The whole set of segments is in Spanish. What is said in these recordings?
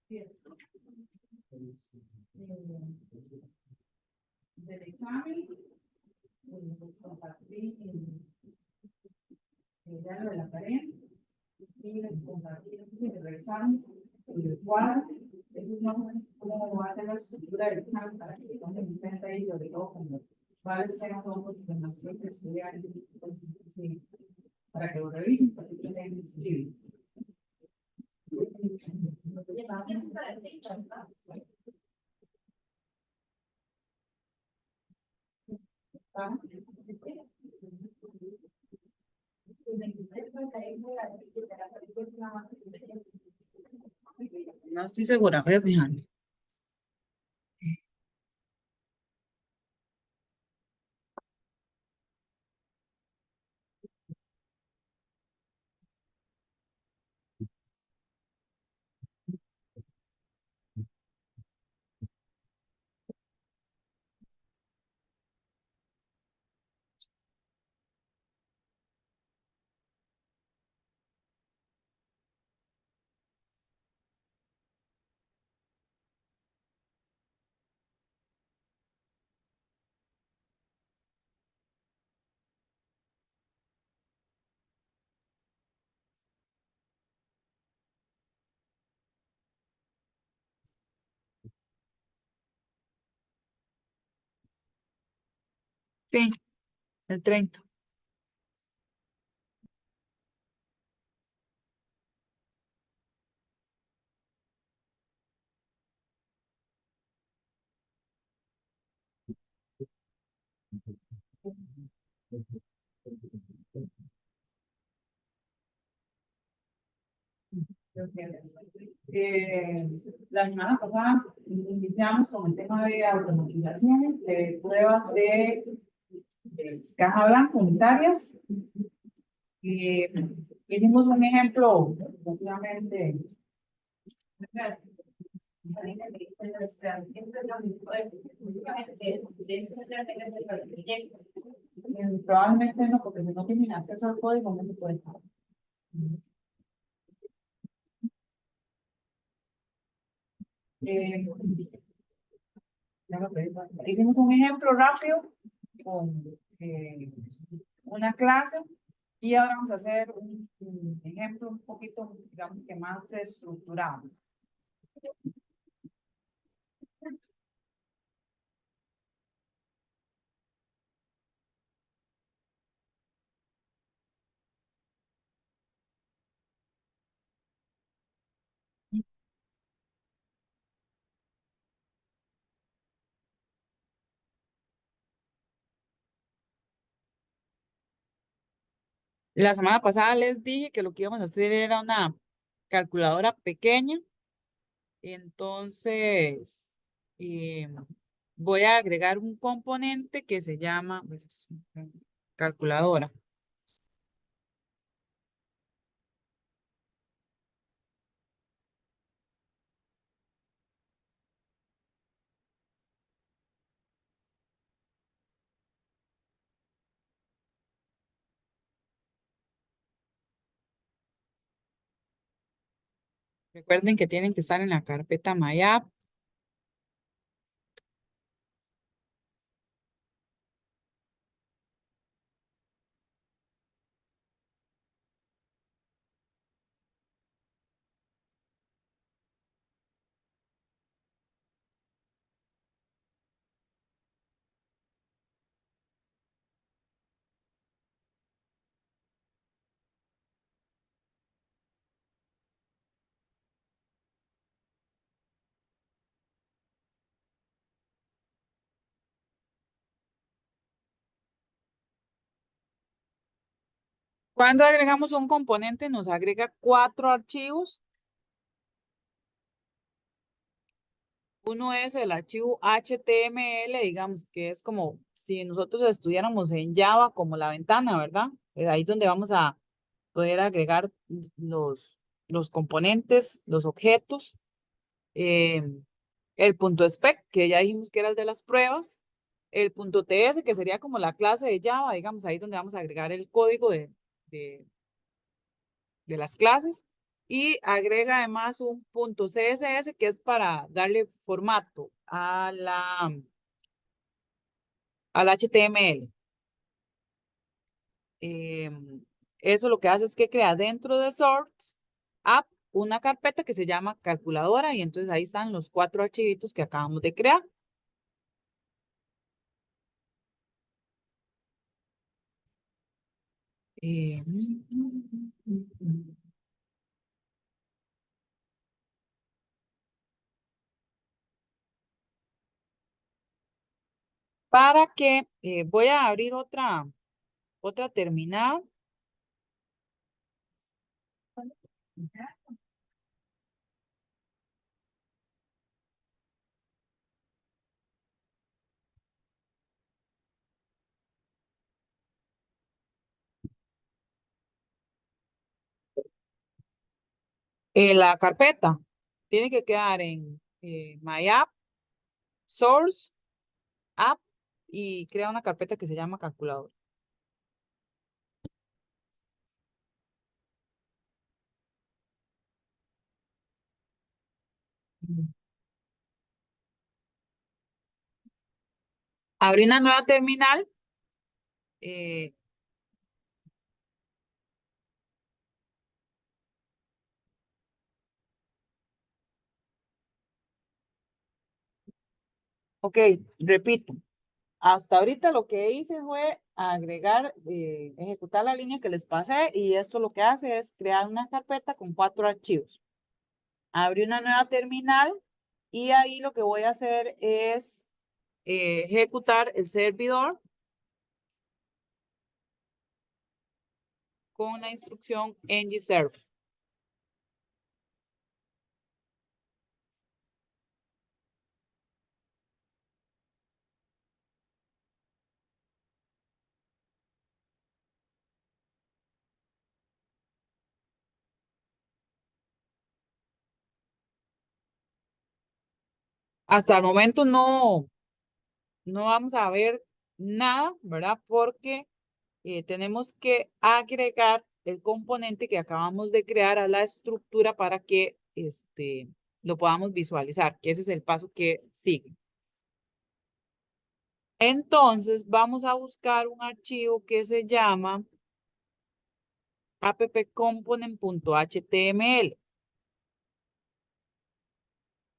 del examen, pues compartí el diario de la tarea y les compartí el examen, el cuadro. Eso es más o menos cómo va a ser la estructura del examen para que tomen en cuenta y sobre todo como cuáles son los temas que estudiar, pues, sí, para que lo revisen, para que se inscriben. No estoy segura, voy a fijarme. Sí, el 30. Eh, la semana pasada iniciamos con el tema de automatización, de pruebas de caja blanca unitarias. Hicimos un ejemplo relativamente. Probablemente no, porque si no tienen acceso al código no se puede. Eh, Hicimos un ejemplo rápido con una clase y ahora vamos a hacer un ejemplo un poquito, digamos que más estructurado. La semana pasada les dije que lo que íbamos a hacer era una calculadora pequeña. Entonces, voy a agregar un componente que se llama pues, calculadora. Recuerden que tienen que estar en la carpeta MyApp. Cuando agregamos un componente, nos agrega 4 archivos. Uno es el archivo HTML, digamos, que es como si nosotros estuviéramos en Java como la ventana, ¿verdad? Es ahí donde vamos a poder agregar los componentes, los objetos. Eh, el punto spec, que ya dijimos que era el de las pruebas. El punto TS, que sería como la clase de Java, digamos, ahí donde vamos a agregar el código de las clases. y agrega además un punto CSS que es para darle formato al HTML. Eso lo que hace es que crea dentro de Source App una carpeta que se llama calculadora y entonces ahí están los 4 archivitos que acabamos de crear. Eh, para que voy a abrir otra terminal. La carpeta tiene que quedar en My App, Source, App y crea una carpeta que se llama calculadora. Mm. Abrí una nueva terminal. eh, ok, repito. Hasta ahorita lo que hice fue agregar, ejecutar la línea que les pasé y esto lo que hace es crear una carpeta con 4 archivos. Abrí una nueva terminal y ahí lo que voy a hacer es ejecutar el servidor con la instrucción ngserve. Hasta el momento no vamos a ver nada, ¿verdad? Porque tenemos que agregar el componente que acabamos de crear a la estructura para que lo podamos visualizar, que ese es el paso que sigue. Entonces vamos a buscar un archivo que se llama appcomponent.html,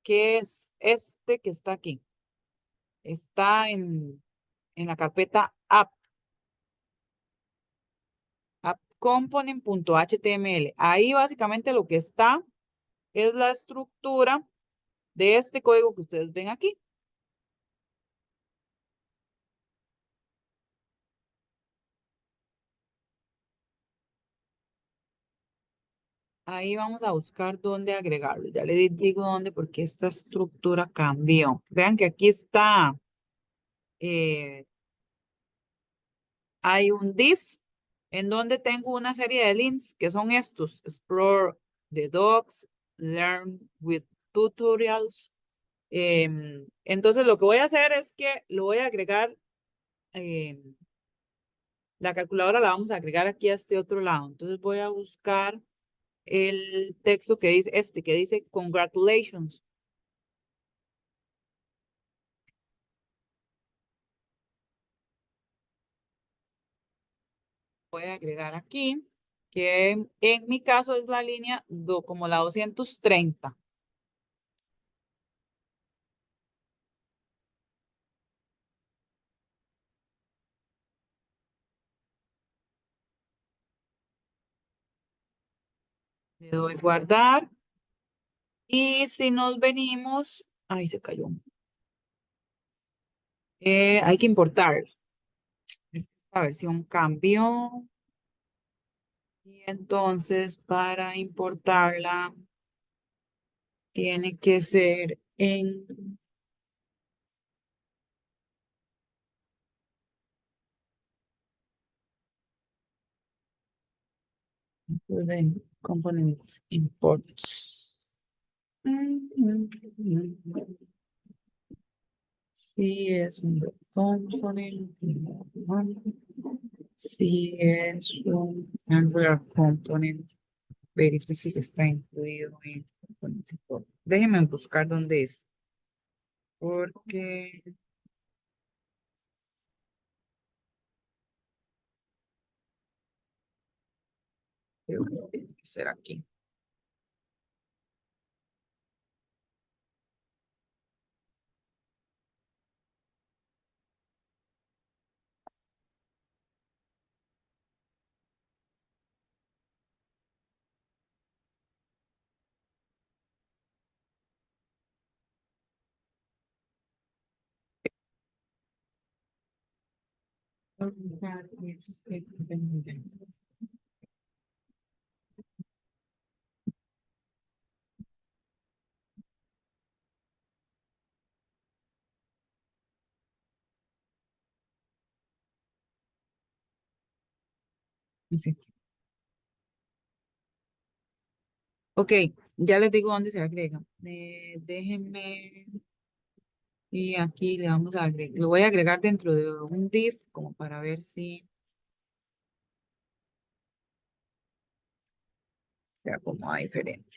que es este que está aquí. Está en la carpeta appcomponent.html. Ahí básicamente lo que está es la estructura de este código que ustedes ven aquí. Ahí vamos a buscar dónde agregarlo. Ya le digo dónde porque esta estructura cambió. Vean que aquí está, eh, hay un div en donde tengo una serie de links que son estos. Explore the docs, learn with tutorials. Entonces lo que voy a hacer es que lo voy a agregar, la calculadora la vamos a agregar aquí a este otro lado. Entonces voy a buscar el texto que dice, que dice congratulations. Voy a agregar aquí, que en mi caso es la línea como la 230. Le doy guardar. Y si nos venimos, ahí se cayó. Hay que importar. Esta versión cambió. Y entonces para importarla tiene que ser en components imports. Sí, es un component. Sí, es un Angular component. verifique que está incluido en... Déjenme buscar dónde es, porque creo que tiene que ser aquí. Sí. Ok, ya les digo dónde se agrega. Déjenme, y aquí le vamos a agregar, lo voy a agregar dentro de un div como para ver si se acomoda diferente.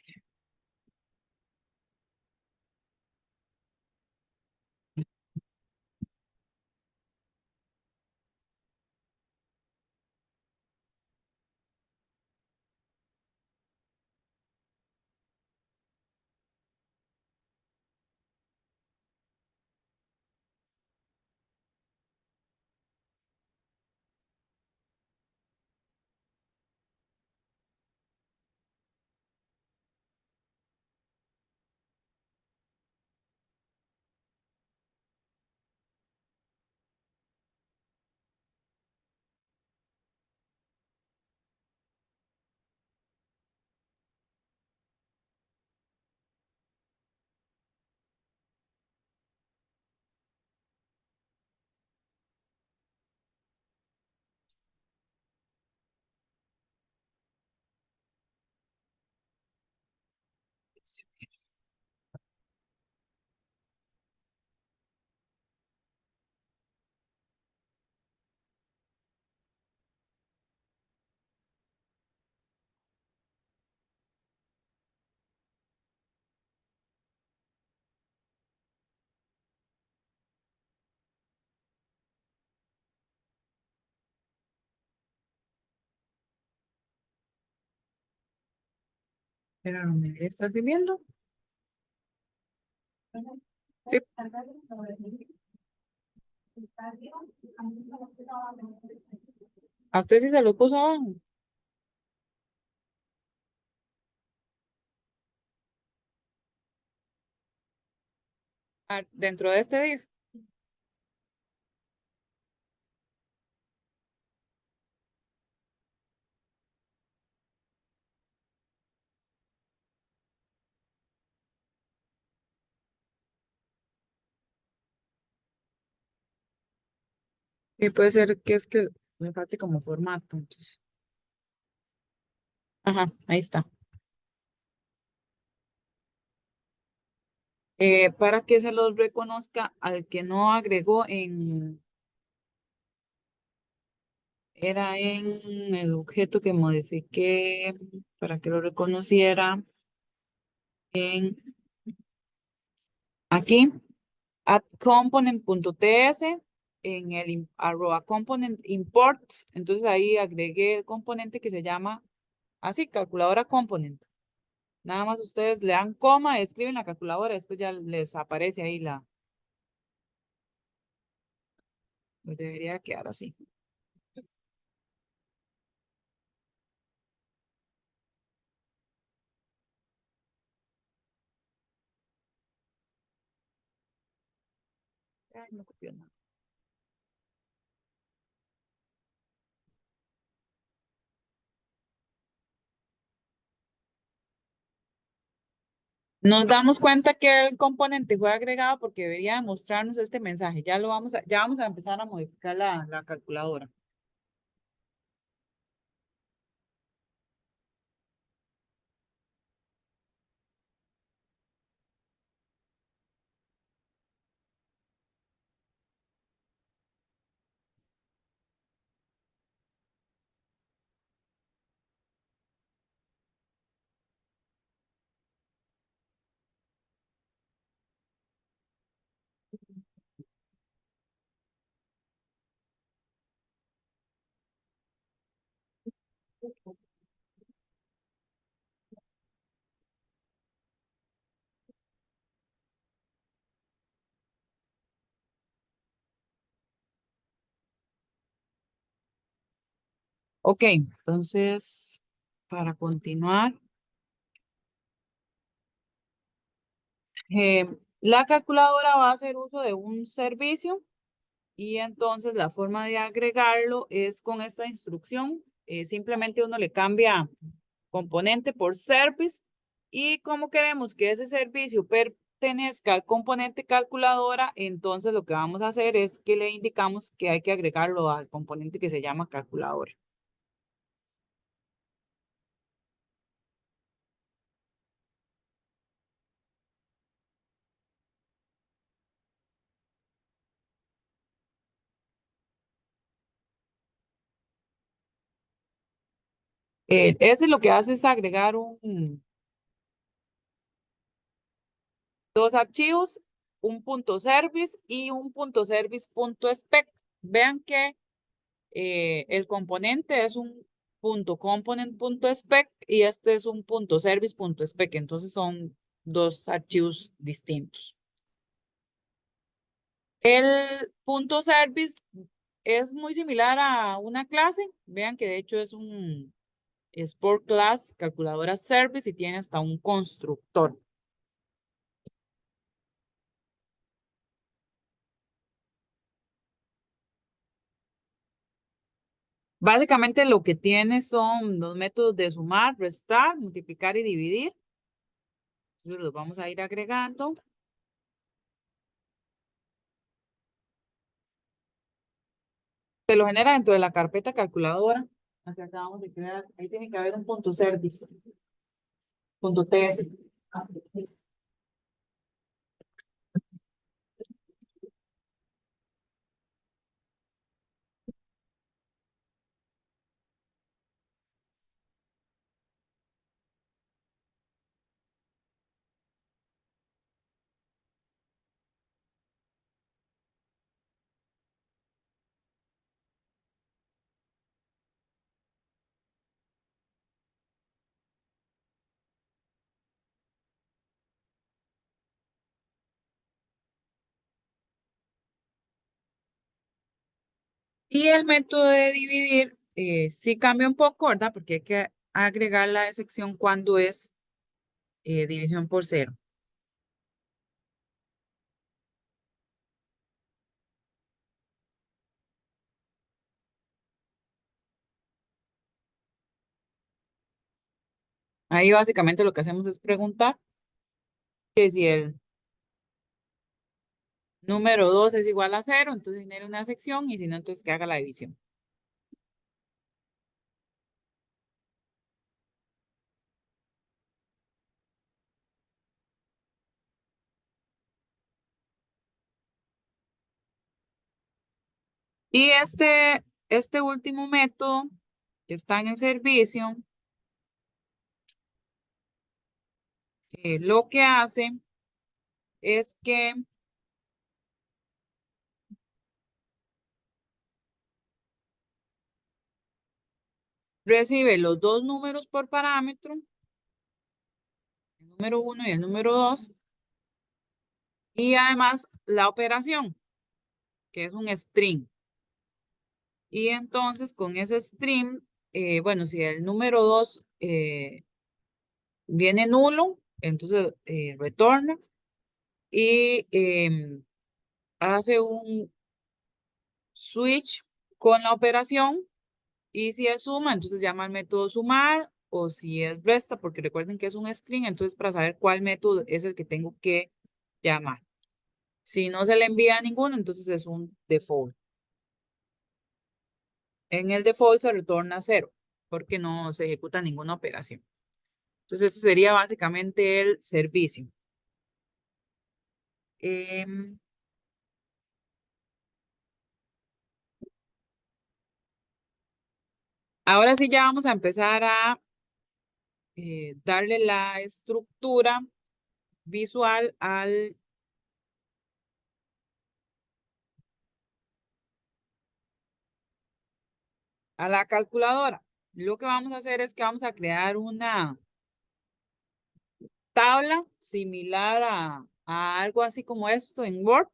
Pero no me estás viendo. Sí. A usted sí se lo puso abajo. Ah, dentro de este div. Y puede ser que es que me falte como formato. Entonces. Ajá, ahí está. Para que se los reconozca al que no agregó era en el objeto que modifiqué para que lo reconociera en aquí, add component.ts, en el arroba component imports. Entonces ahí agregué el componente que se llama así, calculadora component. Nada más ustedes le dan coma, escriben la calculadora, después ya les aparece ahí pues debería quedar así. Ay, no copió nada. Nos damos cuenta que el componente fue agregado porque debería mostrarnos este mensaje. Ya vamos a empezar a modificar la calculadora. Ok, entonces, para continuar, la calculadora va a hacer uso de un servicio y entonces la forma de agregarlo es con esta instrucción. Simplemente uno le cambia componente por service y como queremos que ese servicio pertenezca al componente calculadora, entonces lo que vamos a hacer es que le indicamos que hay que agregarlo al componente que se llama calculadora. Ese lo que hace es agregar dos archivos, un punto .service y un punto .service.spec. Vean que el componente es un punto .component.spec y este es un punto .service.spec. Entonces son dos archivos distintos. El punto .service es muy similar a una clase. Vean que de hecho es por class, calculadora service y tiene hasta un constructor. Básicamente lo que tiene son los métodos de sumar, restar, multiplicar y dividir. Entonces los vamos a ir agregando. Se lo genera dentro de la carpeta calculadora. La que acabamos de crear. Ahí tiene que haber un punto service, punto TS. Y el método de dividir sí cambia un poco, ¿verdad? Porque hay que agregar la sección cuando es división por cero. Ahí básicamente lo que hacemos es preguntar que si el número 2 es igual a cero, entonces genera una sección y si no, entonces que haga la división. Y este último método que está en el servicio, lo que hace es que recibe los dos números por parámetro, el número 1 y el número 2, y además la operación, que es un string. Y entonces con ese string, bueno, si el número 2 viene nulo, entonces retorna y hace un switch con la operación. Y si es suma, entonces llama al método sumar, o si es resta, porque recuerden que es un string, entonces para saber cuál método es el que tengo que llamar. Si no se le envía ninguno, entonces es un default. En el default se retorna cero, porque no se ejecuta ninguna operación. Entonces, eso sería básicamente el servicio. Em, Ahora sí ya vamos a empezar a darle la estructura visual a la calculadora. lo que vamos a hacer es que vamos a crear una tabla similar a algo así como esto en Word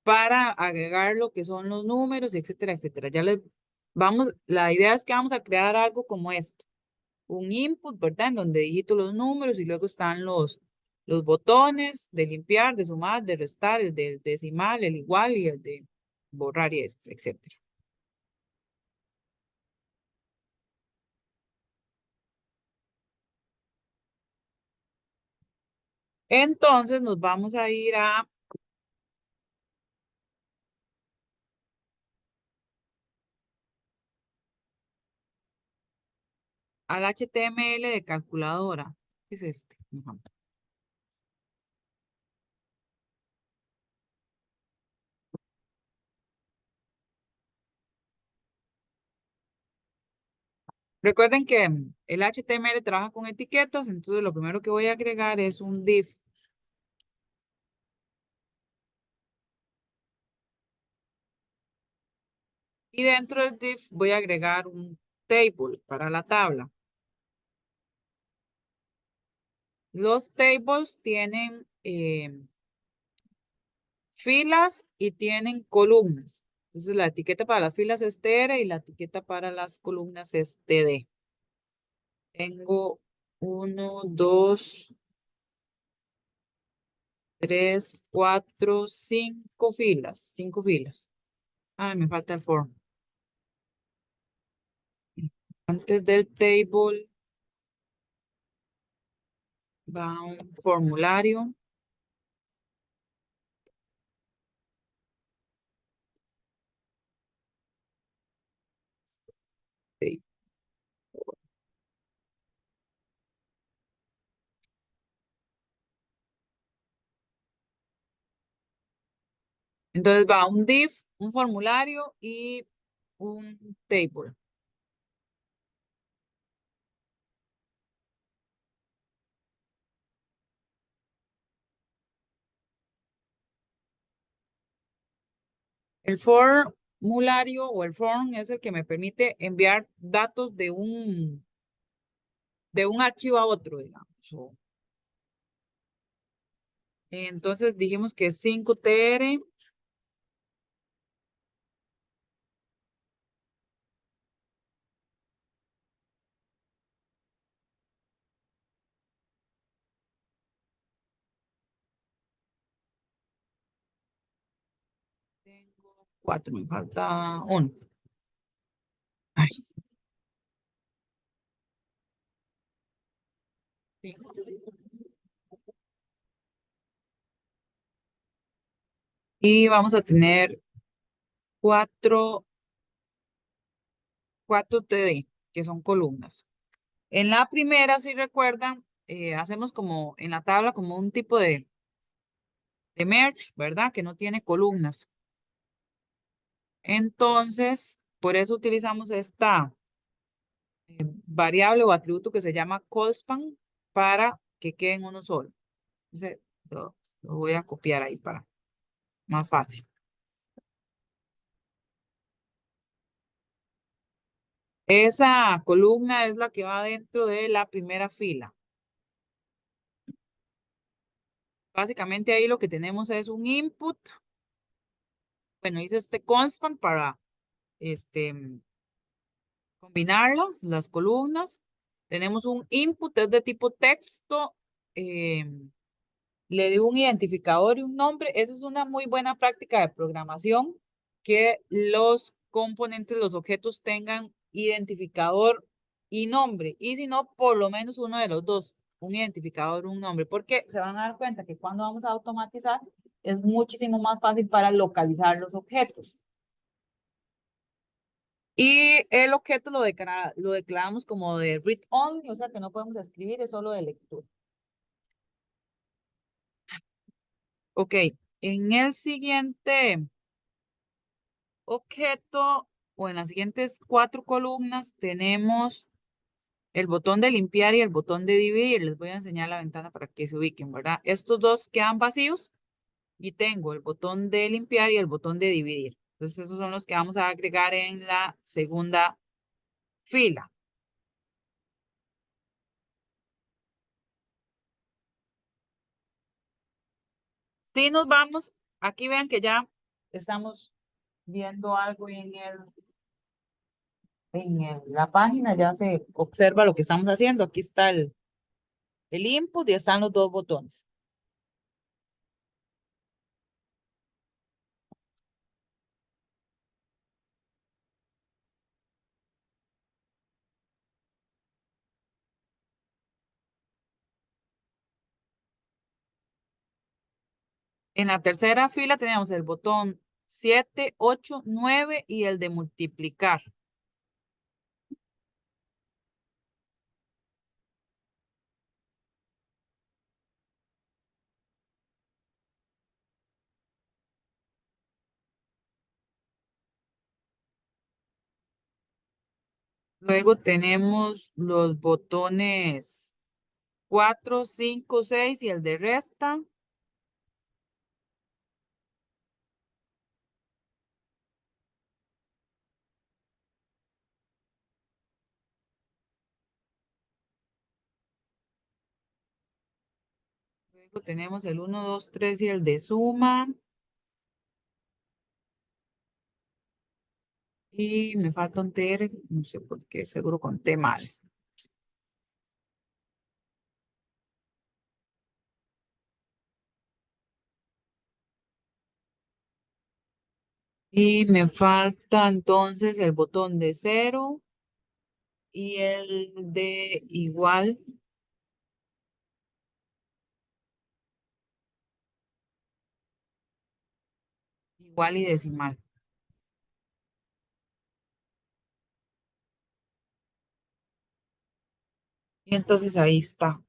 para agregar lo que son los números, etcétera, etcétera. Ya les vamos, la idea es que vamos a crear algo como esto, un input, ¿verdad? En donde digito los números y luego están los botones de limpiar, de sumar, de restar, el de decimal, el igual y el de borrar y etcétera. Entonces nos vamos a ir al HTML de calculadora. ¿Qué es este? Ajá. Recuerden que el HTML trabaja con etiquetas, entonces lo primero que voy a agregar es un div. Y dentro del div voy a agregar un table para la tabla. Los tables tienen filas y tienen columnas. Entonces la etiqueta para las filas es tr y la etiqueta para las columnas es td. Tengo uno, dos, tres, cuatro, cinco filas. Cinco filas. Ah, me falta el form. Antes del table va un formulario. Ok. Entonces va un div, un formulario y un table. El formulario o el form es el que me permite enviar datos de un archivo a otro, digamos. Entonces dijimos que es 5tr. Tengo cuatro, me falta uno. Ay, cinco. Y vamos a tener cuatro TD, que son columnas. En la primera, si recuerdan, hacemos como en la tabla como un tipo de merge, ¿verdad? Que no tiene columnas. Entonces, por eso utilizamos esta variable o atributo que se llama callspan para que quede en uno solo. Entonces, lo voy a copiar ahí para más fácil. Esa columna es la que va dentro de la primera fila. Básicamente ahí lo que tenemos es un input. Bueno, hice este constant para este, combinarlas, las columnas. Tenemos un input, es de tipo texto. Le di un identificador y un nombre. Esa es una muy buena práctica de programación, que los componentes, los objetos tengan identificador y nombre. Y si no, por lo menos uno de los dos, un identificador, un nombre, porque se van a dar cuenta que cuando vamos a automatizar es muchísimo más fácil para localizar los objetos. Y el objeto lo declaramos como de read only, o sea que no podemos escribir, es solo de lectura. Ok, en el siguiente objeto o en las siguientes cuatro columnas tenemos el botón de limpiar y el botón de dividir. Les voy a enseñar la ventana para que se ubiquen, ¿verdad? Estos dos quedan vacíos y tengo el botón de limpiar y el botón de dividir. Entonces, esos son los que vamos a agregar en la segunda fila. Si nos vamos, aquí vean que ya estamos viendo algo la página, ya se observa lo que estamos haciendo. Aquí está el input y están los dos botones. En la tercera fila tenemos el botón 7, 8, 9 y el de multiplicar. Luego tenemos los botones 4, 5, 6 y el de resta. Luego tenemos el 1, 2, 3 y el de suma. Y me falta un TR, no sé por qué, seguro conté mal. Y me falta entonces el botón de cero y el de igual, igual y decimal. Y entonces ahí está.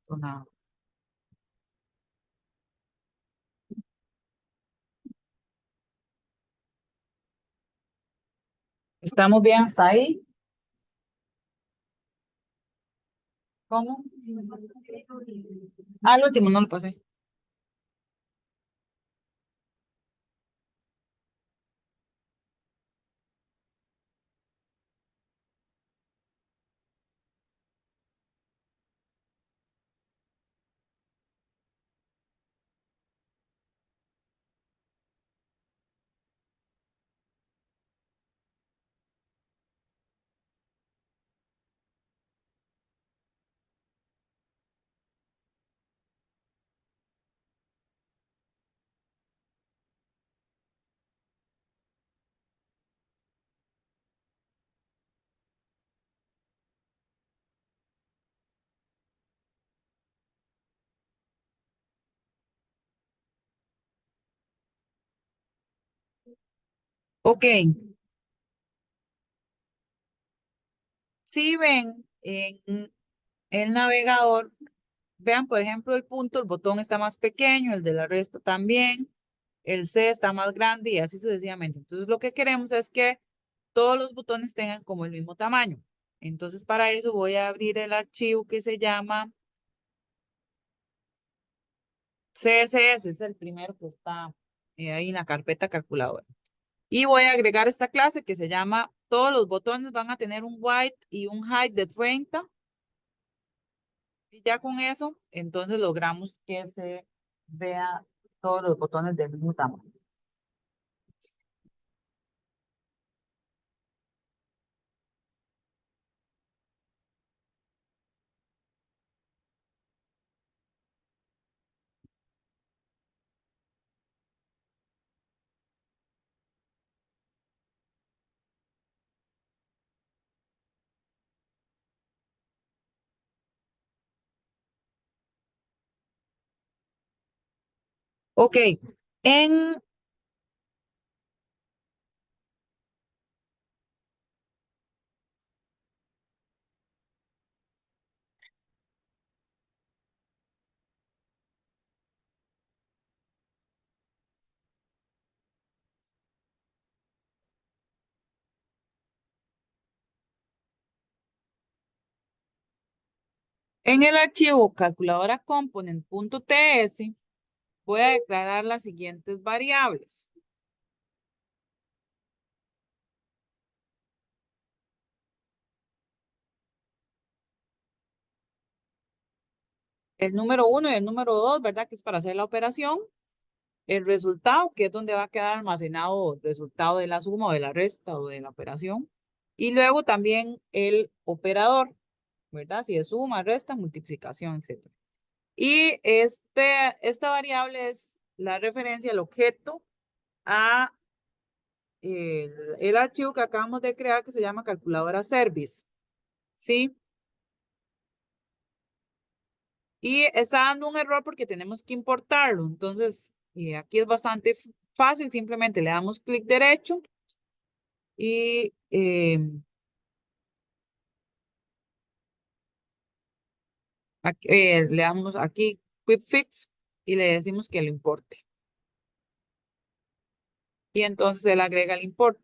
Nada. ¿Estamos bien hasta ahí? ¿Cómo? Al último no lo pasé. Ok, si ven en el navegador, vean por ejemplo el punto, el botón está más pequeño, el de la resta también, el C está más grande y así sucesivamente. Entonces lo que queremos es que todos los botones tengan como el mismo tamaño. Entonces para eso voy a abrir el archivo que se llama CSS, es el primero que está ahí en la carpeta calculadora. Y voy a agregar esta clase que se llama, todos los botones van a tener un width y un height de 30. Y ya con eso, entonces logramos que se vea todos los botones del mismo tamaño. Ok, en, en el archivo calculadora component.ts voy a declarar las siguientes variables. El número 1 y el número 2, ¿verdad? Que es para hacer la operación. El resultado, que es donde va a quedar almacenado el resultado de la suma o de la resta o de la operación. Y luego también el operador, ¿verdad? Si es suma, resta, multiplicación, etcétera. Y esta variable es la referencia, el objeto, a el archivo que acabamos de crear que se llama calculadora service. ¿Sí? Y está dando un error porque tenemos que importarlo. Entonces, aquí es bastante fácil. Simplemente le damos clic derecho y le damos aquí Quick Fix y le decimos que lo importe. Y entonces él agrega el import.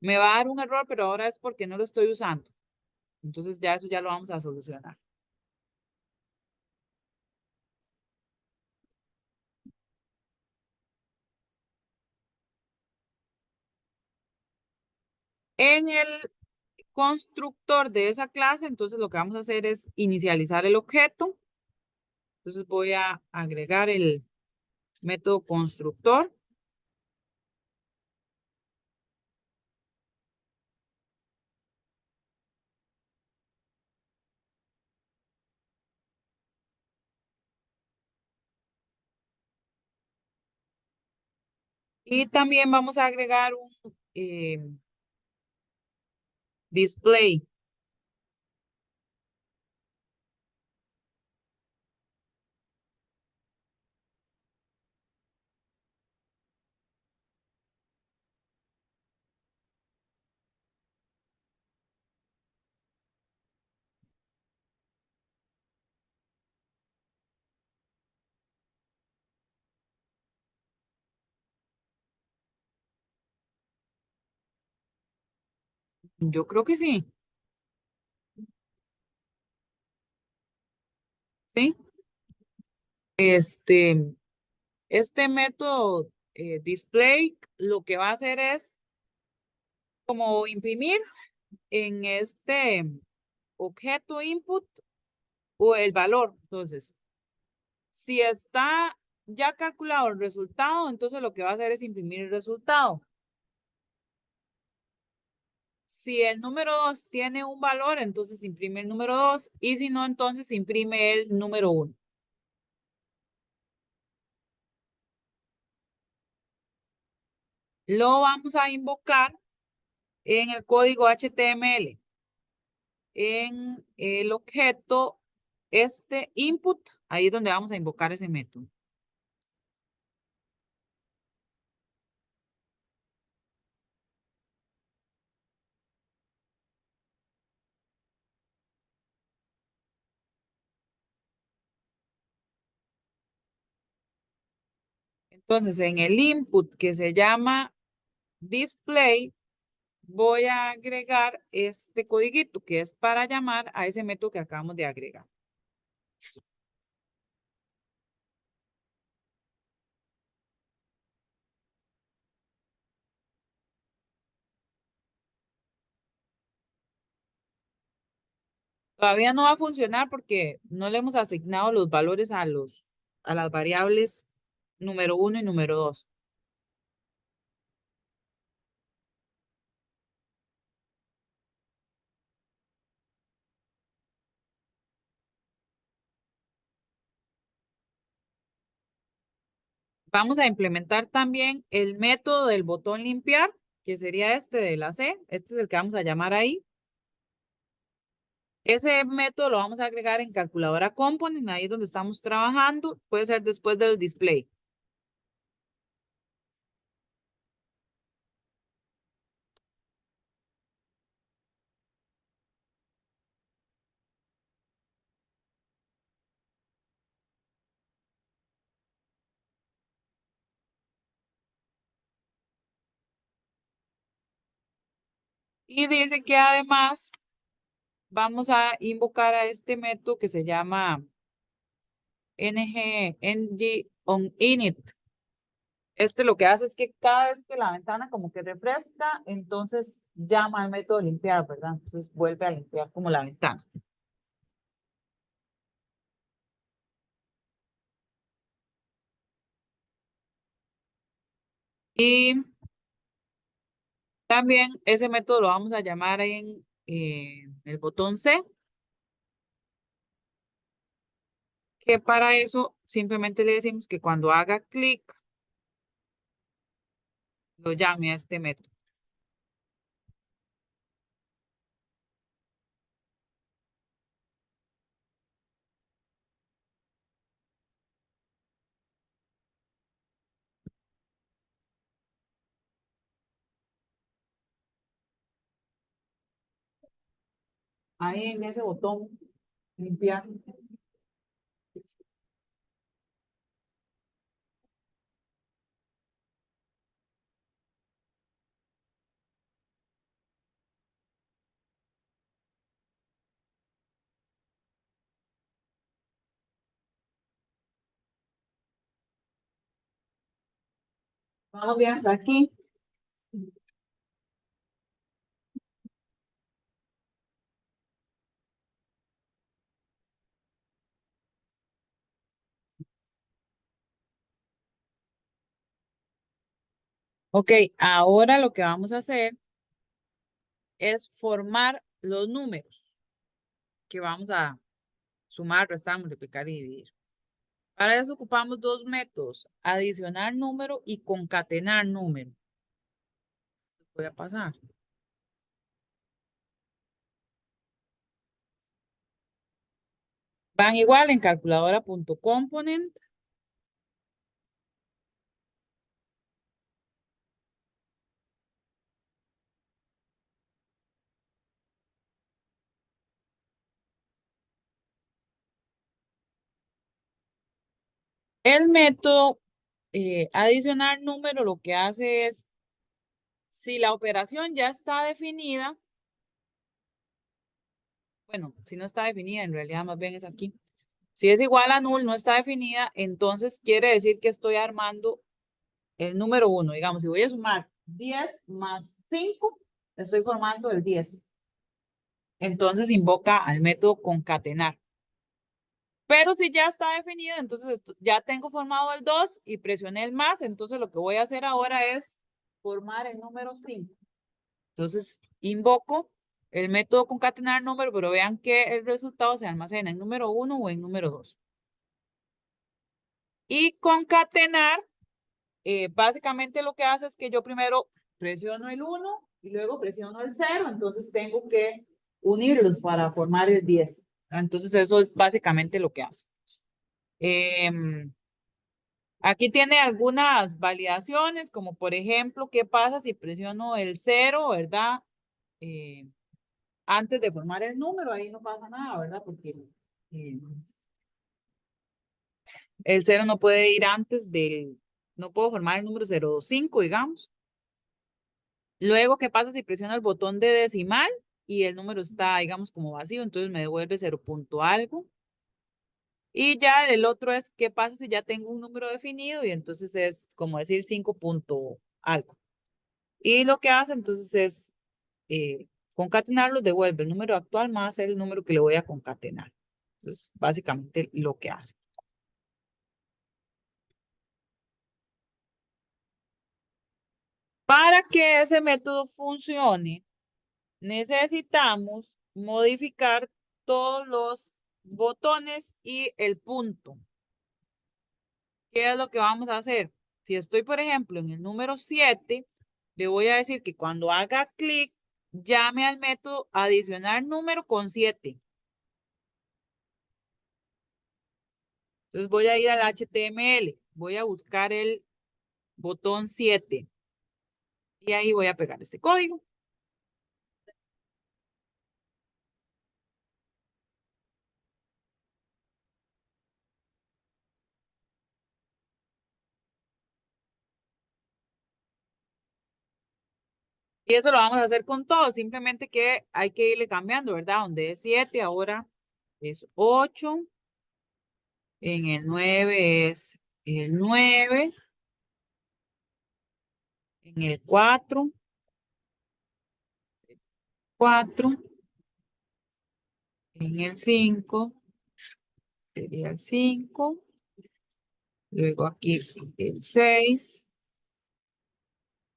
Me va a dar un error, pero ahora es porque no lo estoy usando. Entonces ya eso ya lo vamos a solucionar. En el constructor de esa clase, entonces lo que vamos a hacer es inicializar el objeto. Entonces voy a agregar el método constructor. Y también vamos a agregar un display. Yo creo que sí. ¿Sí? Este, este método display lo que va a hacer es como imprimir en este objeto input o el valor. Entonces, si está ya calculado el resultado, entonces lo que va a hacer es imprimir el resultado. Si el número 2 tiene un valor, entonces imprime el número 2 y si no, entonces imprime el número 1. Lo vamos a invocar en el código HTML, en el objeto este input, ahí es donde vamos a invocar ese método. Entonces, en el input que se llama display, voy a agregar este codiguito que es para llamar a ese método que acabamos de agregar. Todavía no va a funcionar porque no le hemos asignado los valores a las variables número 1 y número 2. Vamos a implementar también el método del botón limpiar, que sería este de la C. Este es el que vamos a llamar ahí. Ese método lo vamos a agregar en calculadora component, ahí es donde estamos trabajando. Puede ser después del display. Y dice que además vamos a invocar a este método que se llama on init. Este lo que hace es que cada vez que la ventana como que refresca, entonces llama al método limpiar, ¿verdad? Entonces vuelve a limpiar como la ventana. Y también ese método lo vamos a llamar en el botón C, que para eso simplemente le decimos que cuando haga clic, lo llame a este método. Ahí en ese botón, limpiar. Vamos bien hasta aquí. Ok, ahora lo que vamos a hacer es formar los números que vamos a sumar, restar, multiplicar y dividir. Para eso ocupamos dos métodos, adicionar número y concatenar número. Voy a pasar. Van igual en calculadora.component. El método adicionar número lo que hace es, si la operación ya está definida, bueno, si no está definida, en realidad más bien es aquí. Si es igual a null, no está definida, entonces quiere decir que estoy armando el número 1. Digamos, si voy a sumar 10 más 5, estoy formando el 10. Entonces invoca al método concatenar. Pero si ya está definido, entonces ya tengo formado el 2 y presioné el más, entonces lo que voy a hacer ahora es formar el número 5. Entonces invoco el método concatenar número, pero vean que el resultado se almacena en número 1 o en número 2. Y concatenar, básicamente lo que hace es que yo primero presiono el 1 y luego presiono el 0, entonces tengo que unirlos para formar el 10. Entonces eso es básicamente lo que hace. Aquí tiene algunas validaciones, como por ejemplo, ¿qué pasa si presiono el 0, verdad? Eh, Antes de formar el número, ahí no pasa nada, ¿verdad? Porque eh, el 0 no puede ir antes del, no puedo formar el número 025, digamos. Luego, ¿qué pasa si presiono el botón de decimal y el número está, digamos, como vacío? Entonces me devuelve 0 punto algo. Y ya el otro es, ¿qué pasa si ya tengo un número definido? Y entonces es como decir 5 punto algo. Y lo que hace entonces es concatenarlos, devuelve el número actual más el número que le voy a concatenar. Entonces, básicamente lo que hace. Para que ese método funcione, necesitamos modificar todos los botones y el punto. ¿Qué es lo que vamos a hacer? Si estoy, por ejemplo, en el número 7, le voy a decir que cuando haga clic, llame al método adicionar número con 7. Entonces voy a ir al HTML, voy a buscar el botón 7 y ahí voy a pegar este código. Y eso lo vamos a hacer con todo, simplemente que hay que irle cambiando, ¿verdad? Donde es 7, ahora es 8, en el 9 es el 9, en el 4, 4, en el 5, sería el 5, luego aquí el 6,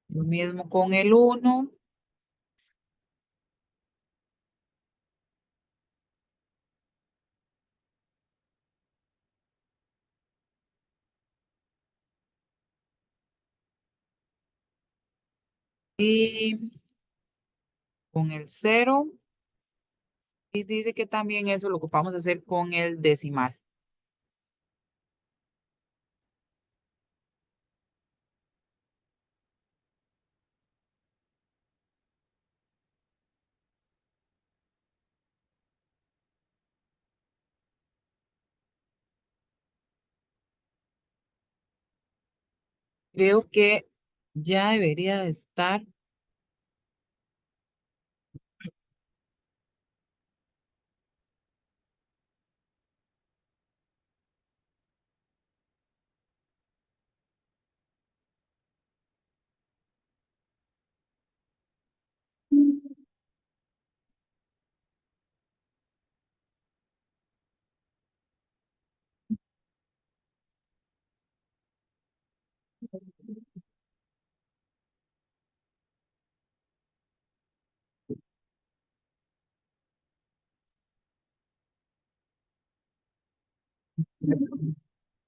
lo mismo con el 1, y con el 0, y dice que también eso lo ocupamos hacer con el decimal. Creo que ya debería de estar.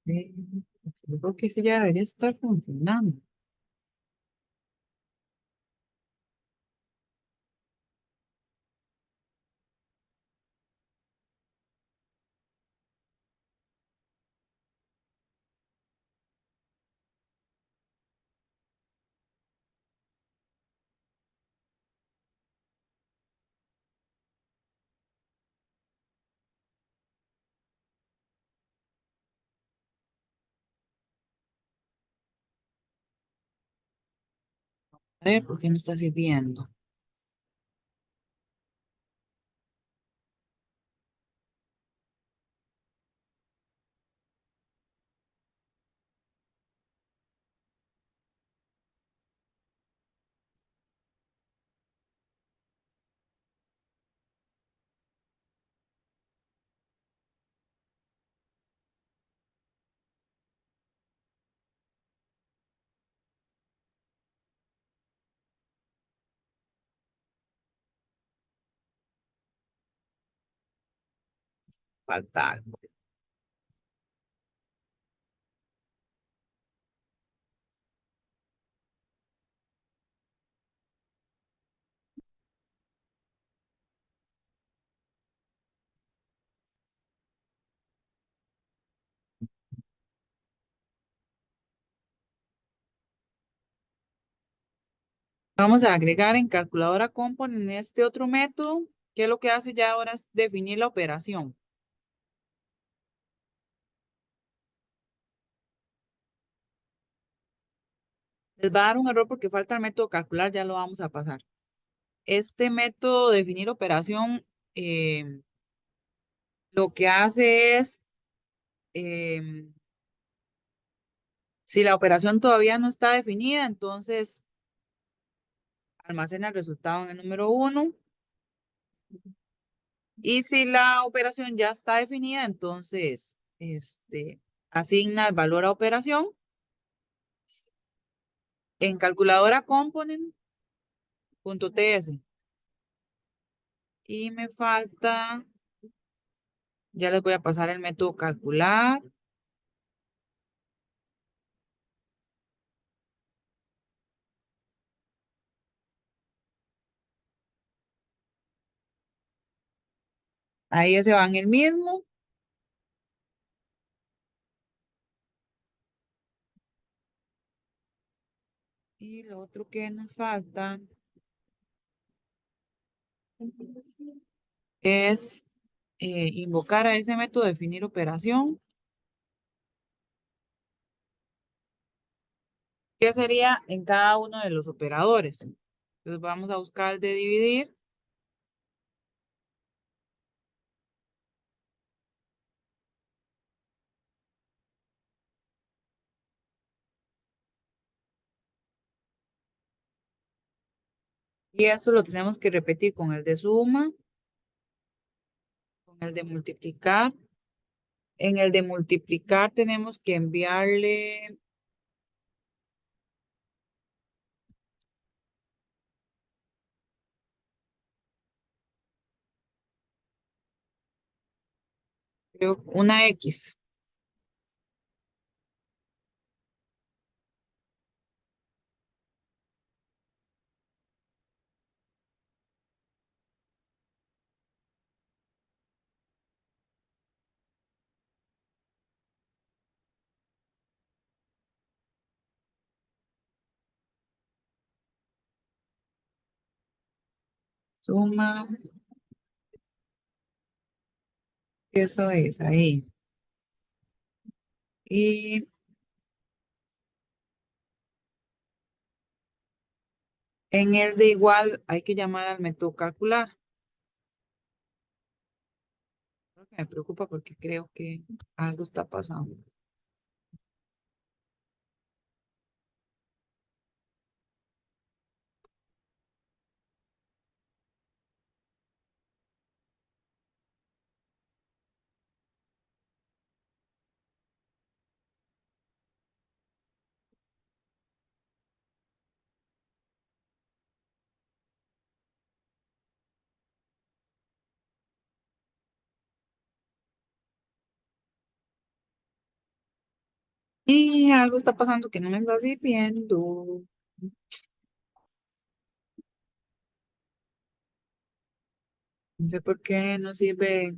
Eh, Yo creo que sí ya debería estar funcionando. A ver, ¿por qué no está sirviendo? Falta algo. Vamos a agregar en calculadora Component en este otro método, que lo que hace ya ahora es definir la operación. Les va a dar un error porque falta el método calcular, ya lo vamos a pasar. Este método definir operación lo que hace es, em, si la operación todavía no está definida, entonces almacena el resultado en el número 1. Y si la operación ya está definida, entonces asigna el valor a operación en calculadora component.ts. Y me falta, ya les voy a pasar el método calcular. Ahí ese va en el mismo. Y lo otro que nos falta es invocar a ese método definir operación, que sería en cada uno de los operadores. Entonces vamos a buscar el de dividir. Y eso lo tenemos que repetir con el de suma, con el de multiplicar. En el de multiplicar tenemos que enviarle creo, una X. Suma, eso es ahí. Y en el de igual hay que llamar al método calcular. Lo que me preocupa porque creo que algo está pasando. Y algo está pasando que no me está sirviendo. No sé por qué no sirve.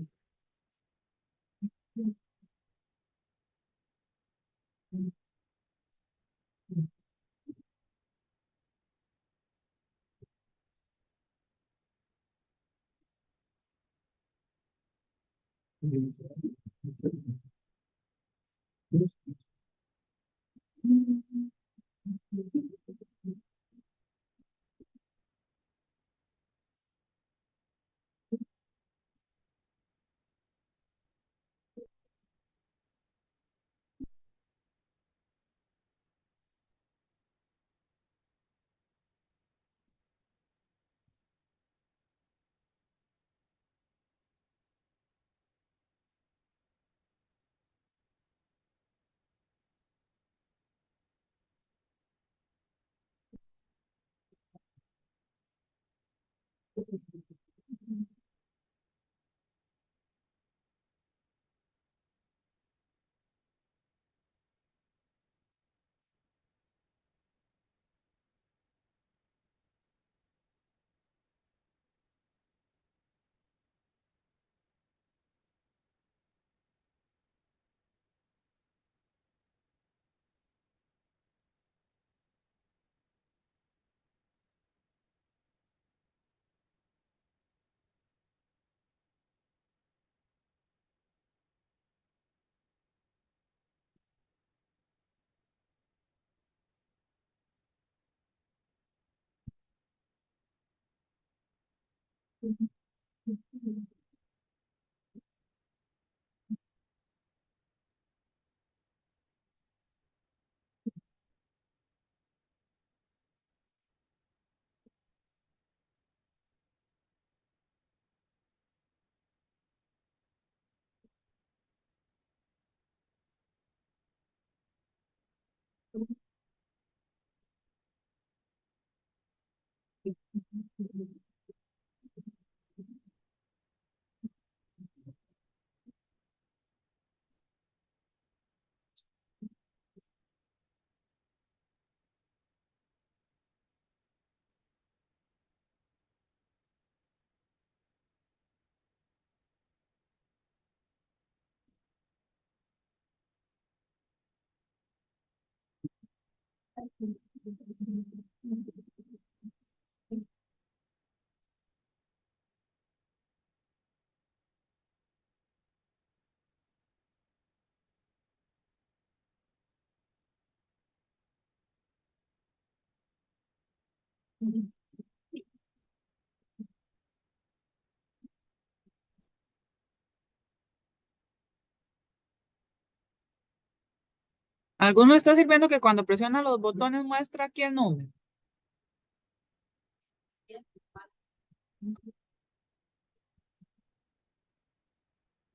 ¿Alguno está sirviendo que cuando presiona los botones muestra aquí el número?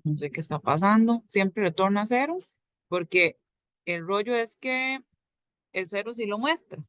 No sé qué está pasando. Siempre retorna a cero porque el rollo es que el cero sí lo muestra.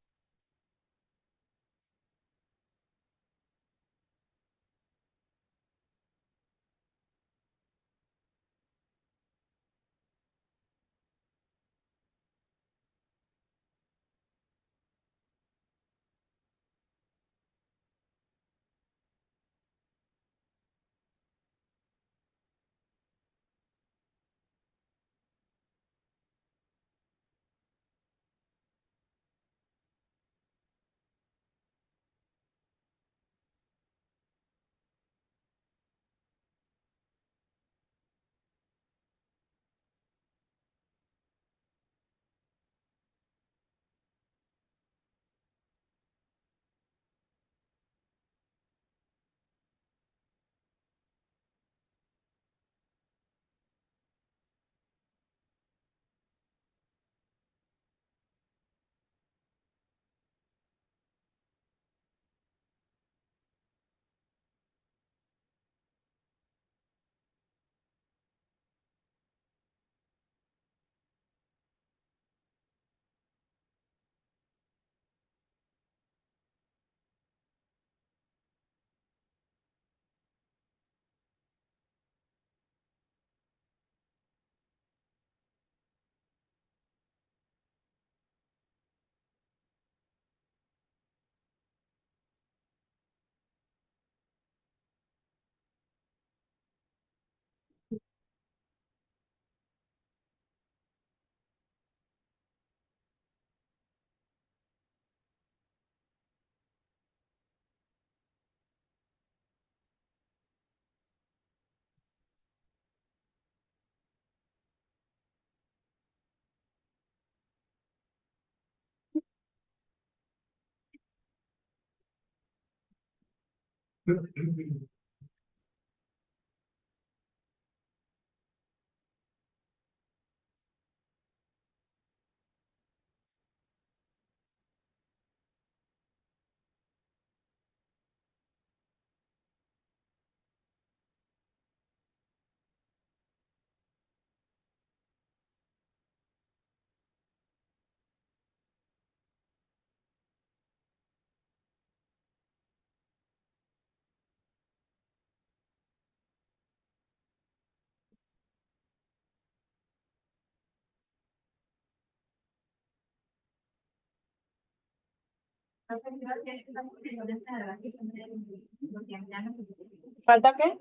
¿Falta qué?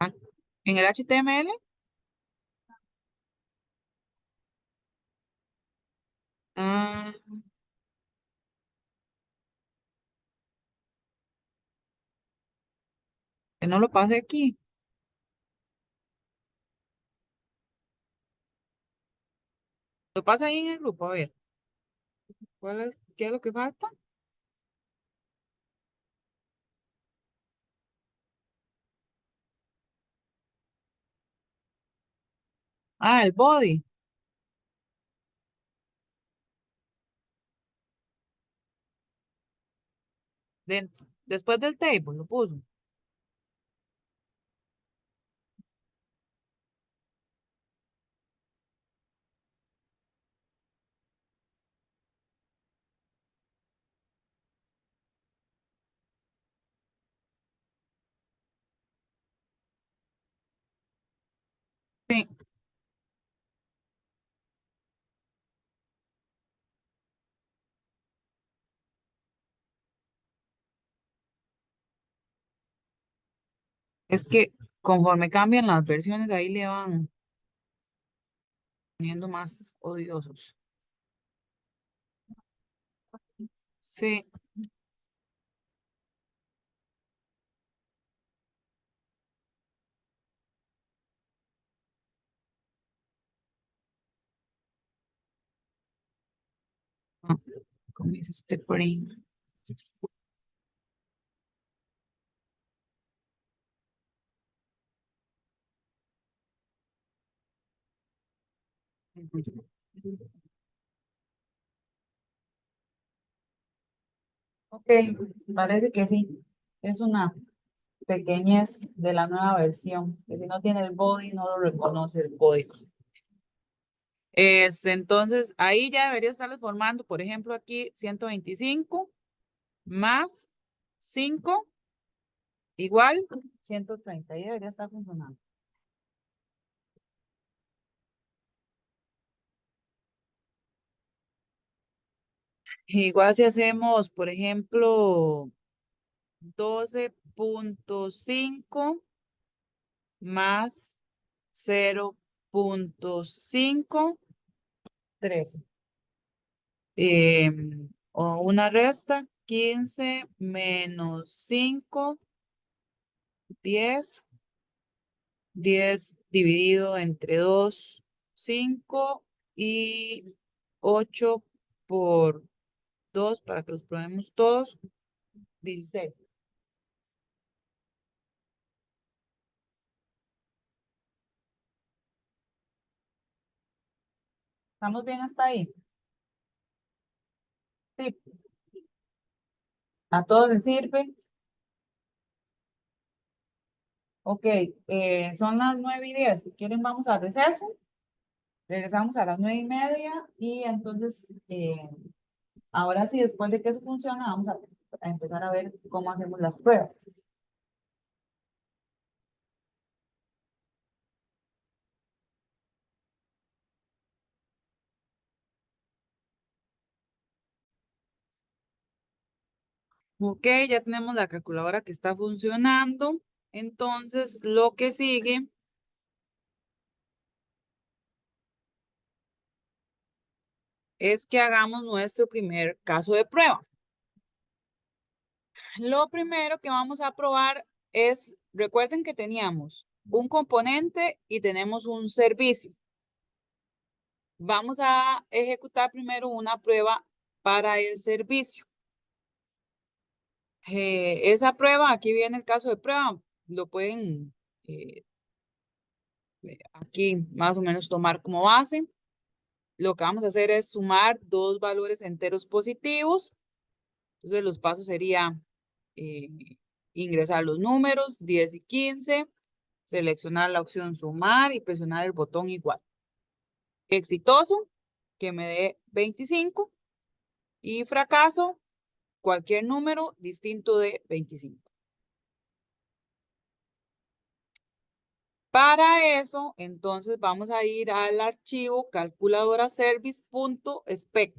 Ah, en el HTML. Ah, que no lo pase aquí. Lo pasa ahí en el grupo. A ver, ¿qué es lo que falta? Ah, el body. Dentro. Después del table, lo puso. Sí, es que conforme cambian las versiones, ahí le van poniendo más odiosos. Sí, ah, como dice este print. Ok, parece que sí. Es una pequeñez de la nueva versión, que si no tiene el body, no lo reconoce el código. Entonces, ahí ya debería estarles formando, por ejemplo, aquí 125 más 5 igual 130. Ahí debería estar funcionando. Igual si hacemos, por ejemplo, 12.5 más 0.5, 13. O una resta, 15 menos 5, 10. 10 dividido entre 2, 5 y 8 por 2 para que los probemos todos, 16. ¿Estamos bien hasta ahí? Sí, a todos les sirve. Ok, son las 9:10. Si quieren, vamos a receso. Regresamos a las 9:30 y entonces, ahora sí, después de que eso funciona, vamos a empezar a ver cómo hacemos las pruebas. Ok, ya tenemos la calculadora que está funcionando. Entonces, lo que sigue es que hagamos nuestro primer caso de prueba. Lo primero que vamos a probar es, recuerden que teníamos un componente y tenemos un servicio. Vamos a ejecutar primero una prueba para el servicio. Esa prueba, aquí viene el caso de prueba, lo pueden aquí más o menos tomar como base. Lo que vamos a hacer es sumar dos valores enteros positivos. Entonces los pasos serían eh, ingresar los números 10 y 15, seleccionar la opción sumar y presionar el botón igual. Exitoso, que me dé 25 y fracaso, cualquier número distinto de 25. Para eso, entonces vamos a ir al archivo calculadoraservice.spec.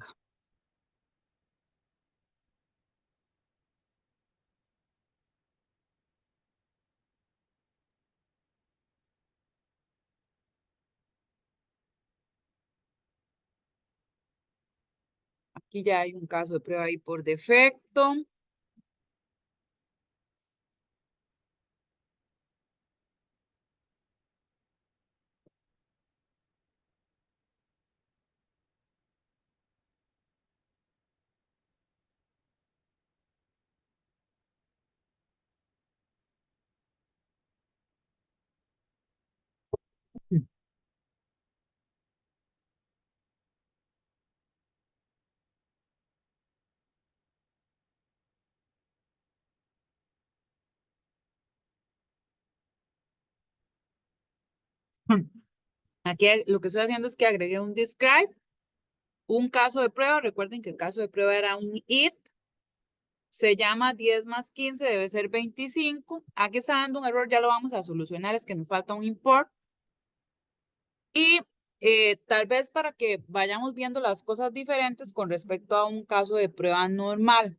Aquí ya hay un caso de prueba ahí por defecto. Aquí lo que estoy haciendo es que agregué un describe, un caso de prueba. Recuerden que el caso de prueba era un it. Se llama 10 más 15, debe ser 25. Aquí está dando un error, ya lo vamos a solucionar, es que nos falta un import. Y tal vez para que vayamos viendo las cosas diferentes con respecto a un caso de prueba normal.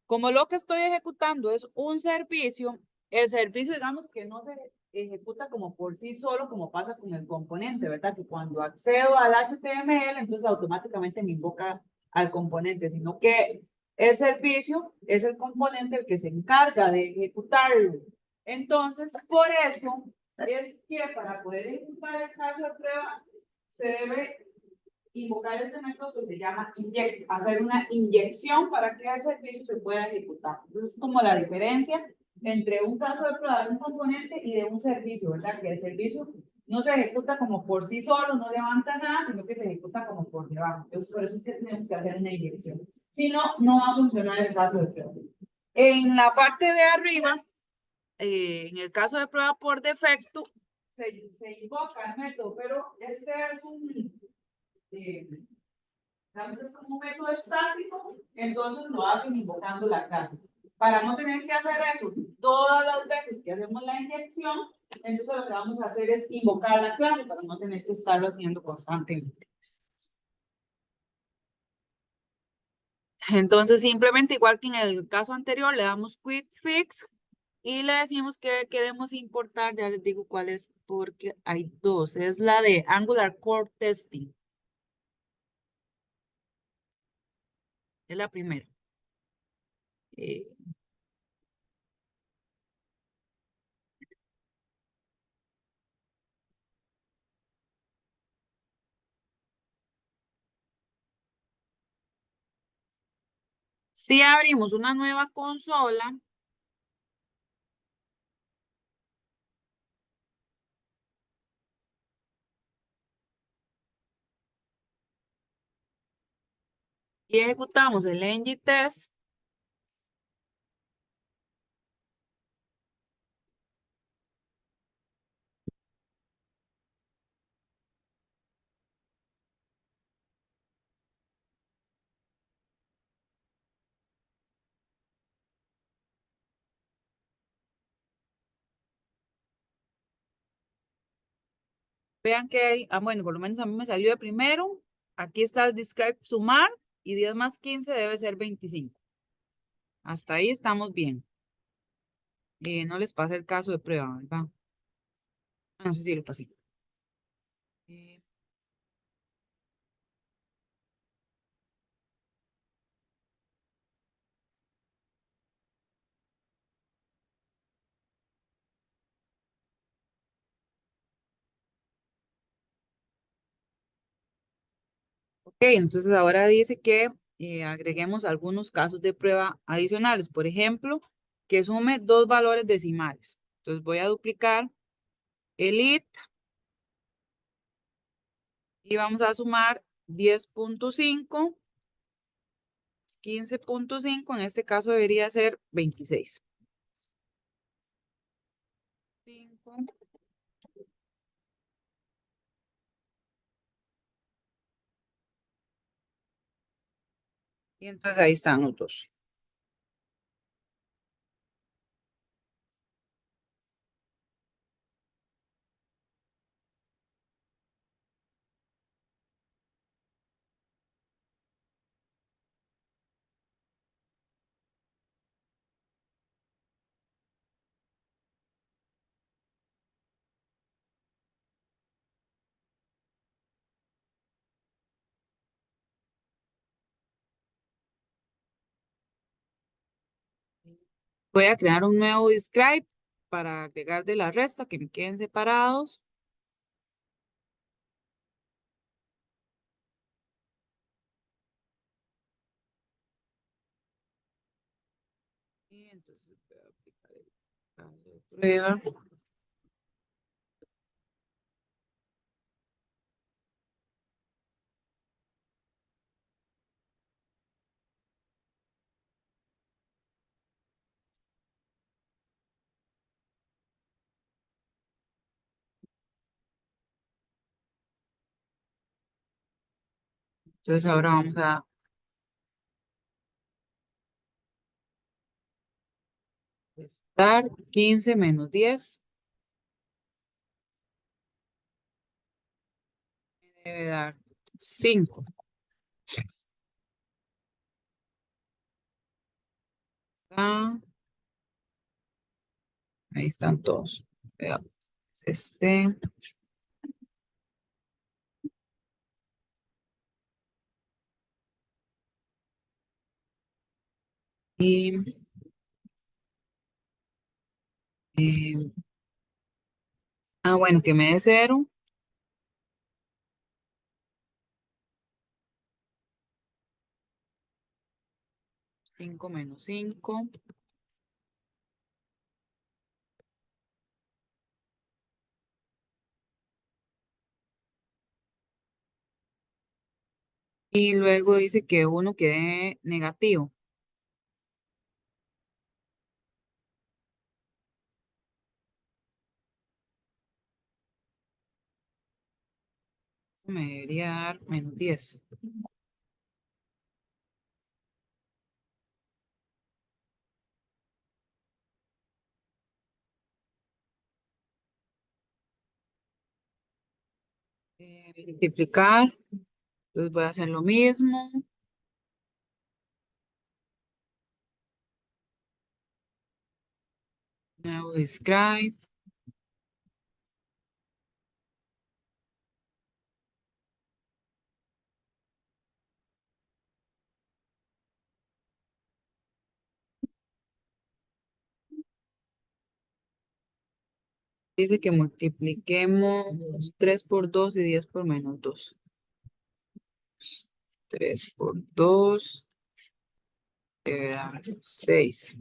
Como lo que estoy ejecutando es un servicio, el servicio digamos que no se ejecuta como por sí solo, como pasa con el componente, ¿verdad? Que cuando accedo al HTML, entonces automáticamente me invoca al componente, sino que el servicio es el componente el que se encarga de ejecutarlo. Entonces, por eso es que para poder ejecutar el caso de prueba, se debe invocar ese método que se llama inject, hacer una inyección para que el servicio se pueda ejecutar. Entonces, es como la diferencia entre un caso de prueba de un componente y de un servicio, ¿verdad? Que el servicio no se ejecuta como por sí solo, no levanta nada, sino que se ejecuta como por debajo. Entonces, por eso sí tenemos que hacer una inyección. Si no, no va a funcionar el caso de prueba. En la parte de arriba, en el caso de prueba por defecto, se invoca el método, pero este es eh, es como un método estático, entonces lo hacen invocando la clase. Para no tener que hacer eso todas las veces que hacemos la inyección, entonces lo que vamos a hacer es invocar la clase para no tener que estarlo haciendo constantemente. Entonces, simplemente igual que en el caso anterior, le damos Quick Fix y le decimos que queremos importar, ya les digo cuál es, porque hay dos. Es la de Angular Core Testing, es la primera. Eh, si abrimos una nueva consola y ejecutamos el ng test, vean que hay, bueno, por lo menos a mí me salió de primero. Aquí está el describe sumar y 10 más 15 debe ser 25. Hasta ahí estamos bien. No les pasa el caso de prueba, ¿verdad? No sé si lo pasé. Eh, ok, entonces ahora dice que agreguemos algunos casos de prueba adicionales. Por ejemplo, que sume dos valores decimales. Entonces voy a duplicar el it y vamos a sumar 10.5, 15.5, en este caso debería ser 26. 5, y entonces ahí están los dos. Voy a crear un nuevo describe para agregar de la resta que me queden separados. Y entonces voy a aplicar el caso de prueba. Entonces ahora vamos a restar 15 menos 10. Me debe dar 5. Ah, ahí están todos. Veamos. Este. Y eh, bueno, que me dé 0. 5 menos 5. Y luego dice que uno quede negativo. Me debería dar -10. Multiplicar. Entonces voy a hacer lo mismo. Nuevo describe. Dice que multipliquemos 3 por 2 y 10 por -2. 3 por 2 debe dar 6.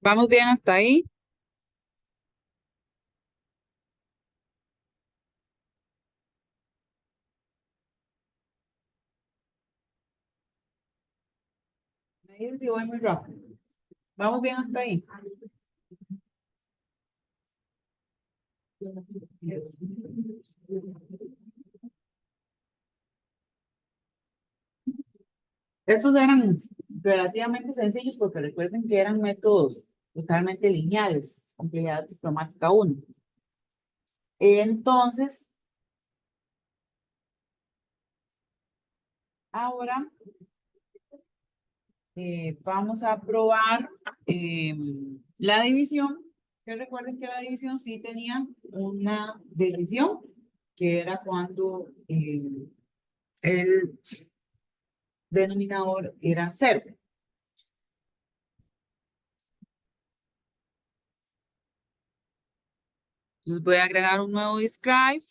¿Vamos bien hasta ahí? Me dicen si voy muy rápido. ¿Vamos bien hasta ahí? Estos eran relativamente sencillos porque recuerden que eran métodos totalmente lineales, complejidad ciclomática 1. Entonces, ahora vamos a probar la división. Que recuerden que la división sí tenía una decisión, que era cuando el denominador era 0. Entonces voy a agregar un nuevo describe.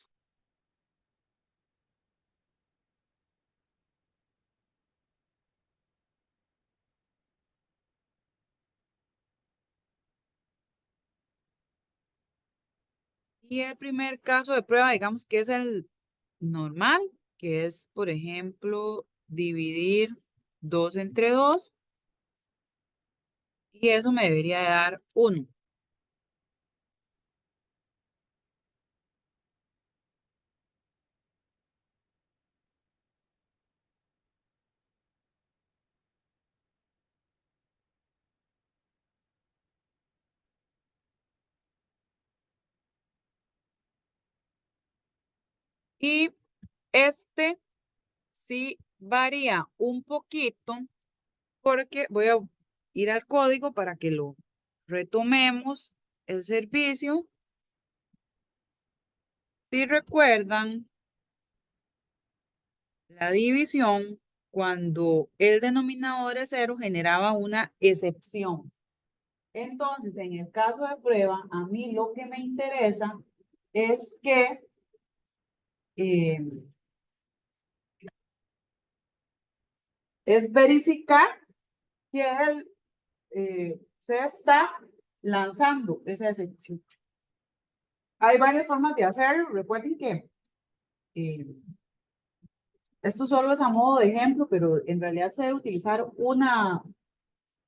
Y el primer caso de prueba, digamos que es el normal, que es, por ejemplo, dividir 2 entre 2, y eso me debería dar 1. Y este sí varía un poquito porque voy a ir al código para que lo retomemos el servicio. Si recuerdan, la división, cuando el denominador es 0, generaba una excepción. Entonces, en el caso de prueba, a mí lo que me interesa es que eh, es verificar que se está lanzando esa excepción. Hay varias formas de hacerlo. Recuerden que eh, esto solo es a modo de ejemplo, pero en realidad se debe utilizar un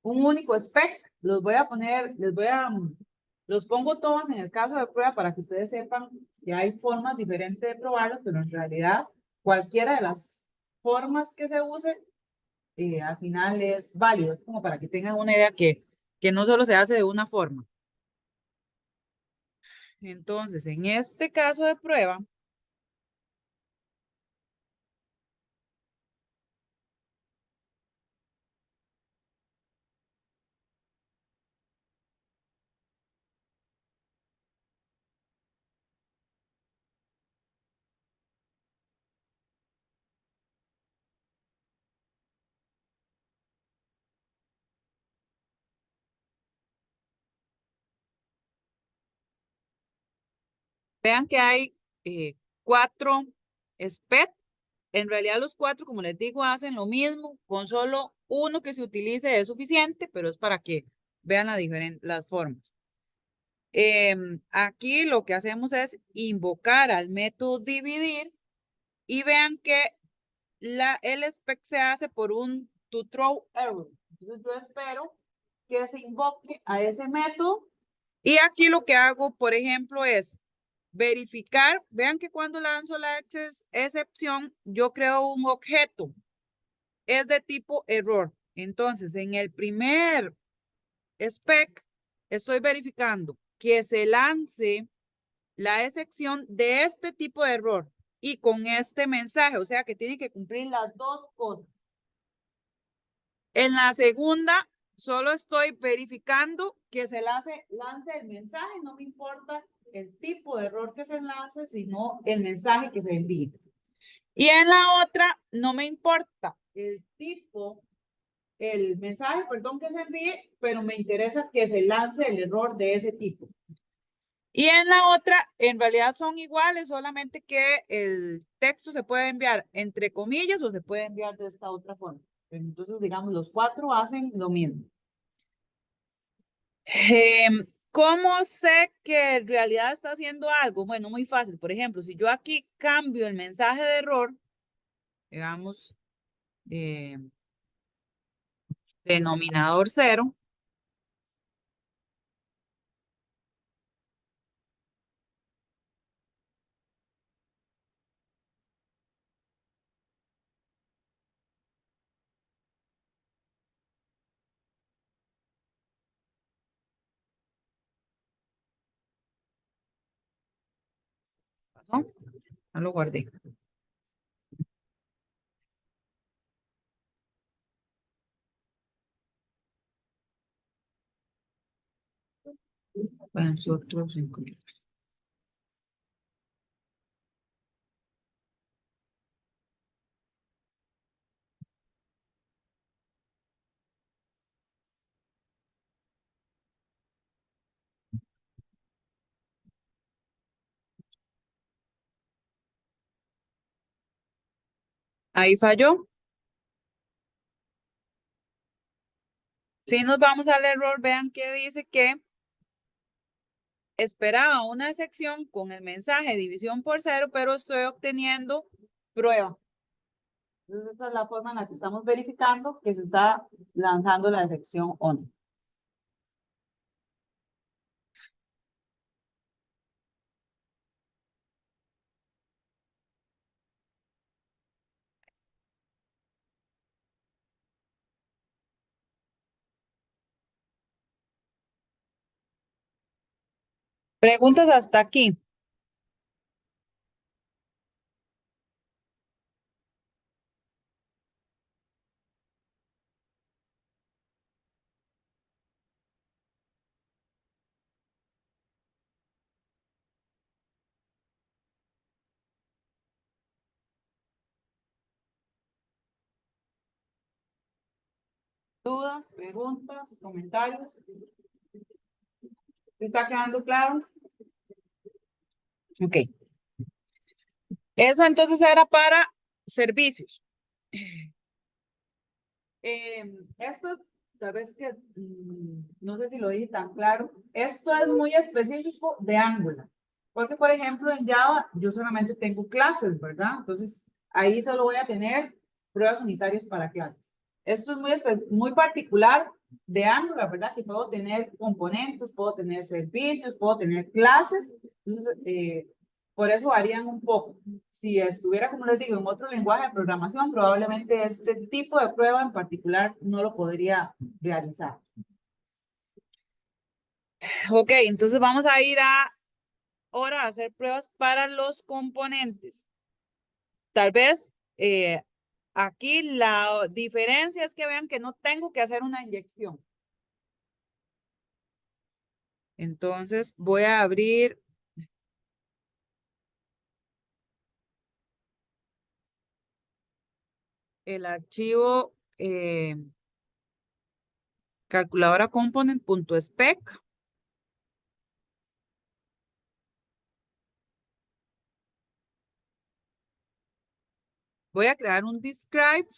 único spec. Los voy a poner, los pongo todos en el caso de prueba para que ustedes sepan que hay formas diferentes de probarlos, pero en realidad cualquiera de las formas que se use al final es válido. Es como para que tengan una idea que no solo se hace de una forma. Entonces, en este caso de prueba, Vean que hay 4 SPED. En realidad los 4, como les digo, hacen lo mismo. Con solo uno que se utilice es suficiente, pero es para que vean las formas. Aquí lo que hacemos es invocar al método dividir y vean que el spec se hace por un to throw error. Entonces yo espero que se invoque a ese método y aquí lo que hago, por ejemplo, es verificar. Vean que cuando lanzo la excepción, yo creo un objeto. Es de tipo error. Entonces, en el primer spec, estoy verificando que se lance la excepción de este tipo de error y con este mensaje, o sea que tiene que cumplir las dos cosas. En la segunda, solo estoy verificando que se lance el mensaje, no me importa el tipo de error que se lance, sino el mensaje que se envíe. Y en la otra, no me importa el tipo, el mensaje, perdón, que se envíe, pero me interesa que se lance el error de ese tipo. Y en la otra, en realidad son iguales, solamente que el texto se puede enviar entre comillas o se puede enviar de esta otra forma. Entonces, digamos, los 4 hacen lo mismo. ¿Cómo sé que en realidad está haciendo algo? Bueno, muy fácil. Por ejemplo, si yo aquí cambio el mensaje de error, digamos, denominador 0, ¿pasó? No lo guardé. Para nosotros, ahí falló. Si nos vamos al error, vean que dice que esperaba una sección con el mensaje división por 0, pero estoy obteniendo prueba. Entonces, esa es la forma en la que estamos verificando que se está lanzando la sección 11. Preguntas hasta aquí. ¿Dudas, preguntas, comentarios? ¿Está quedando claro? Ok. Eso entonces era para servicios. Esto, tal vez que no sé si lo dije tan claro, esto es muy específico de Angular, porque por ejemplo en Java yo solamente tengo clases, ¿verdad? Entonces ahí solo voy a tener pruebas unitarias para clases. Esto es muy particular de Angular, ¿verdad? Que puedo tener componentes, puedo tener servicios, puedo tener clases, entonces por eso varían un poco. Si estuviera, como les digo, en otro lenguaje de programación, probablemente este tipo de prueba en particular no lo podría realizar. Ok, entonces vamos a ir ahora a hacer pruebas para los componentes. Tal vez aquí la diferencia es que vean que no tengo que hacer una inyección. Entonces voy a abrir el archivo calculadora component.spec. Voy a crear un describe.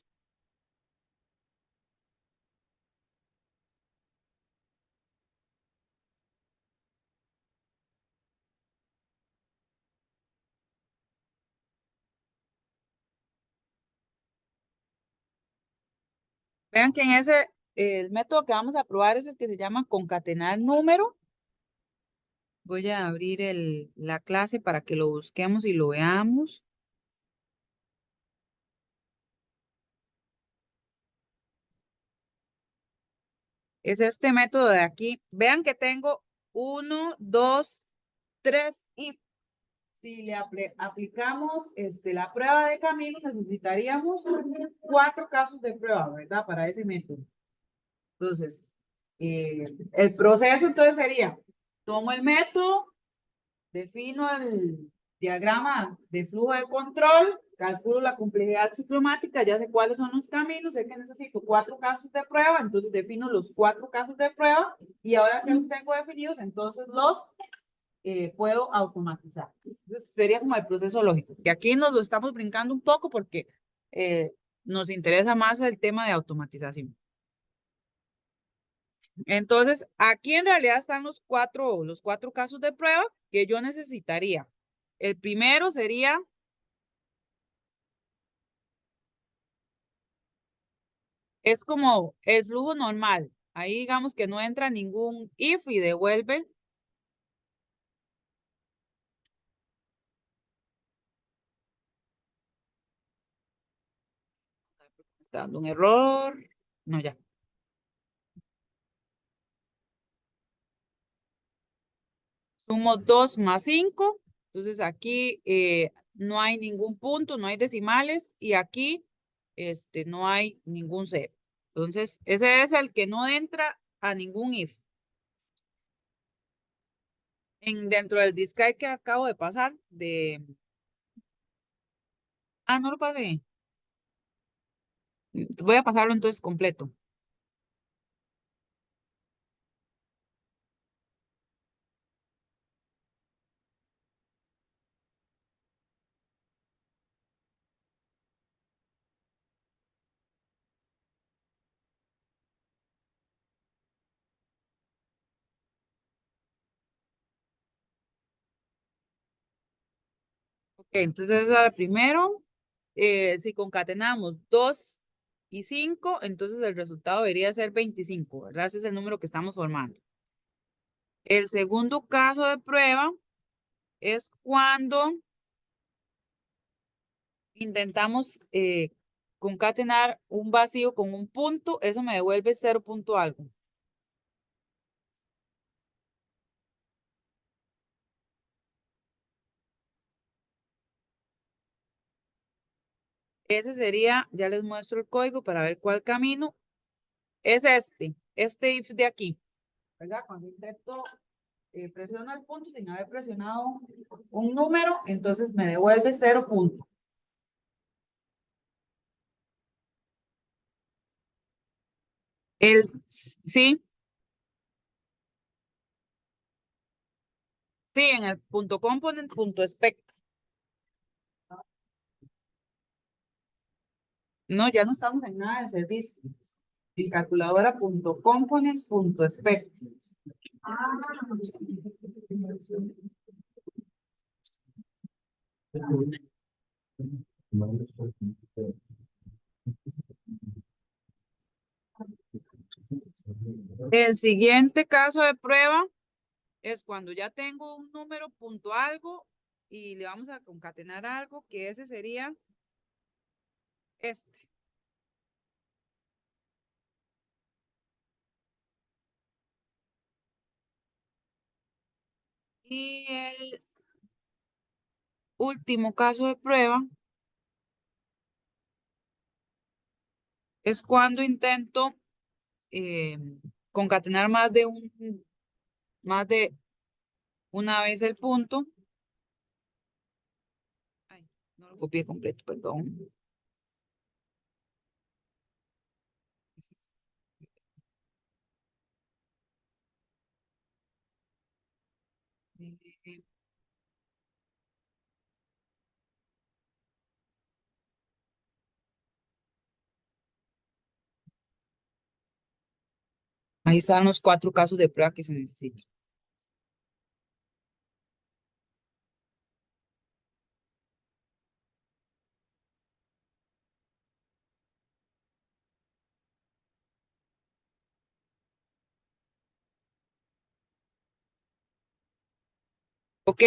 Vean que en ese, el método que vamos a probar es el que se llama concatenar número. Voy a abrir la clase para que lo busquemos y lo veamos. Es este método de aquí. Vean que tengo uno, dos, tres y si le aplicamos la prueba de camino, necesitaríamos 4 casos de prueba, ¿verdad? Para ese método. Entonces, el proceso entonces sería, tomo el método, defino el diagrama de flujo de control, calculo la complejidad ciclomática, ya sé cuáles son los caminos, sé que necesito 4 casos de prueba, entonces defino los 4 casos de prueba y ahora que los tengo definidos, entonces los puedo automatizar. Entonces, sería como el proceso lógico. Y aquí nos lo estamos brincando un poco porque nos interesa más el tema de automatización. Entonces, aquí en realidad están los cuatro casos de prueba que yo necesitaría. El primero sería, es como el flujo normal. Ahí digamos que no entra ningún if y devuelve. Está dando un error. No, ya. Sumo 2 más 5. Entonces aquí no hay ningún punto, no hay decimales y aquí no hay ningún cero. Entonces, ese es el que no entra a ningún if. Dentro del discrete que acabo de pasar, no lo pasé. Voy a pasarlo entonces completo. Ok, entonces ese era el primero. Si concatenamos 2 y 5, entonces el resultado debería ser 25, ¿verdad? Ese es el número que estamos formando. El segundo caso de prueba es cuando intentamos concatenar un vacío con un punto, eso me devuelve 0 punto algo. Ese sería, ya les muestro el código para ver cuál camino es este if de aquí, ¿verdad? Cuando intento presiono el punto sin haber presionado un número, entonces me devuelve 0 punto. Sí, sí, en el punto component, punto spec. No, ya no estamos en nada de servicio. En calculadora punto component, punto spec. El siguiente caso de prueba es cuando ya tengo un número punto algo y le vamos a concatenar algo, que ese sería este. Y el último caso de prueba es cuando intento eh, concatenar más de una vez el punto. Ay, no lo copié completo, perdón. Eh, Ahí están los 4 casos de prueba que se necesitan. Ok,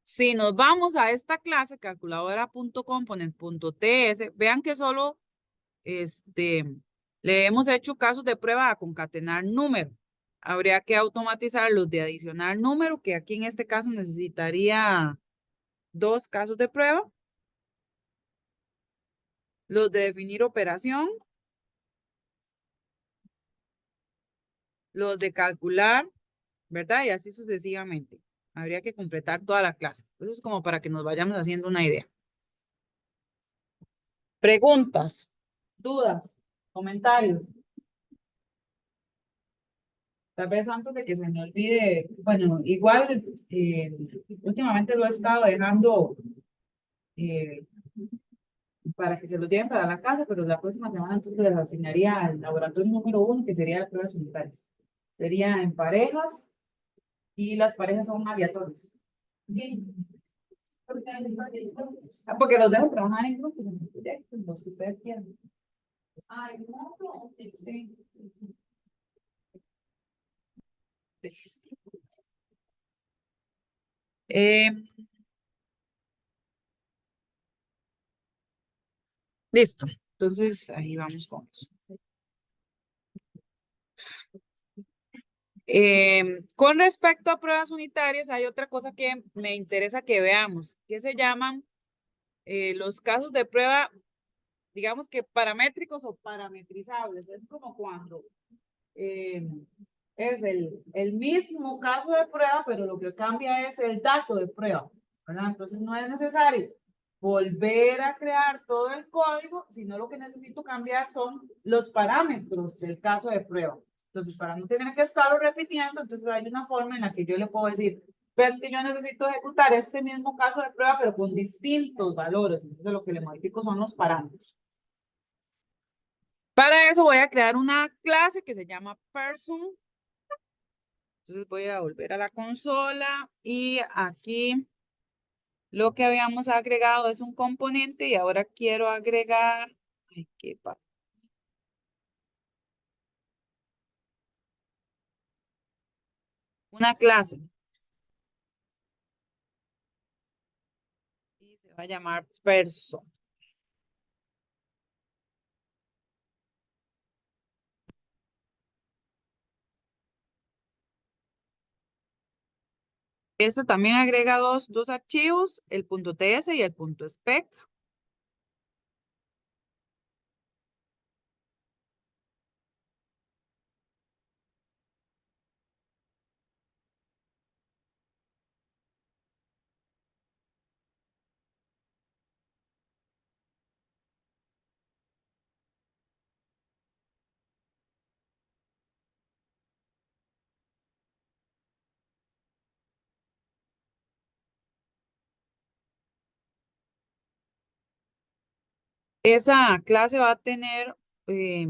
si nos vamos a esta clase, calculadora.component.ts, vean que solo le hemos hecho casos de prueba a concatenar número. Habría que automatizar los de adicionar número, que aquí en este caso necesitaría 2 casos de prueba. Los de definir operación, los de calcular, ¿verdad? Y así sucesivamente. Habría que completar toda la clase. Entonces, como para que nos vayamos haciendo una idea. Preguntas, dudas, comentarios. Tal vez antes de que se me olvide, bueno, igual últimamente lo he estado dejando eh, para que se lo lleven para la casa, pero la próxima semana entonces les asignaría al laboratorio número 1, que sería las pruebas unitarias. Sería en parejas y las parejas son aleatorias. Ah, porque los dejo trabajar en grupos, en proyectos, los que ustedes quieran. Ay, no, no, sí. Eh, listo. Entonces, ahí vamos con eso. Con respecto a pruebas unitarias, hay otra cosa que me interesa que veamos, que se llaman los casos de prueba, digamos que paramétricos o parametrizables. Es como cuando eh, es el mismo caso de prueba, pero lo que cambia es el dato de prueba, ¿verdad? Entonces no es necesario volver a crear todo el código, sino lo que necesito cambiar son los parámetros del caso de prueba. Entonces, para no tener que estarlo repitiendo, entonces hay una forma en la que yo le puedo decir, pues que yo necesito ejecutar este mismo caso de prueba, pero con distintos valores. Entonces, lo que le modifico son los parámetros. Para eso voy a crear una clase que se llama person. Entonces voy a volver a la consola y aquí lo que habíamos agregado es un componente y ahora quiero agregar, ay, una clase y se va a llamar person. Eso también agrega dos archivos, el .ts y el .spec. Esa clase va a tener eh,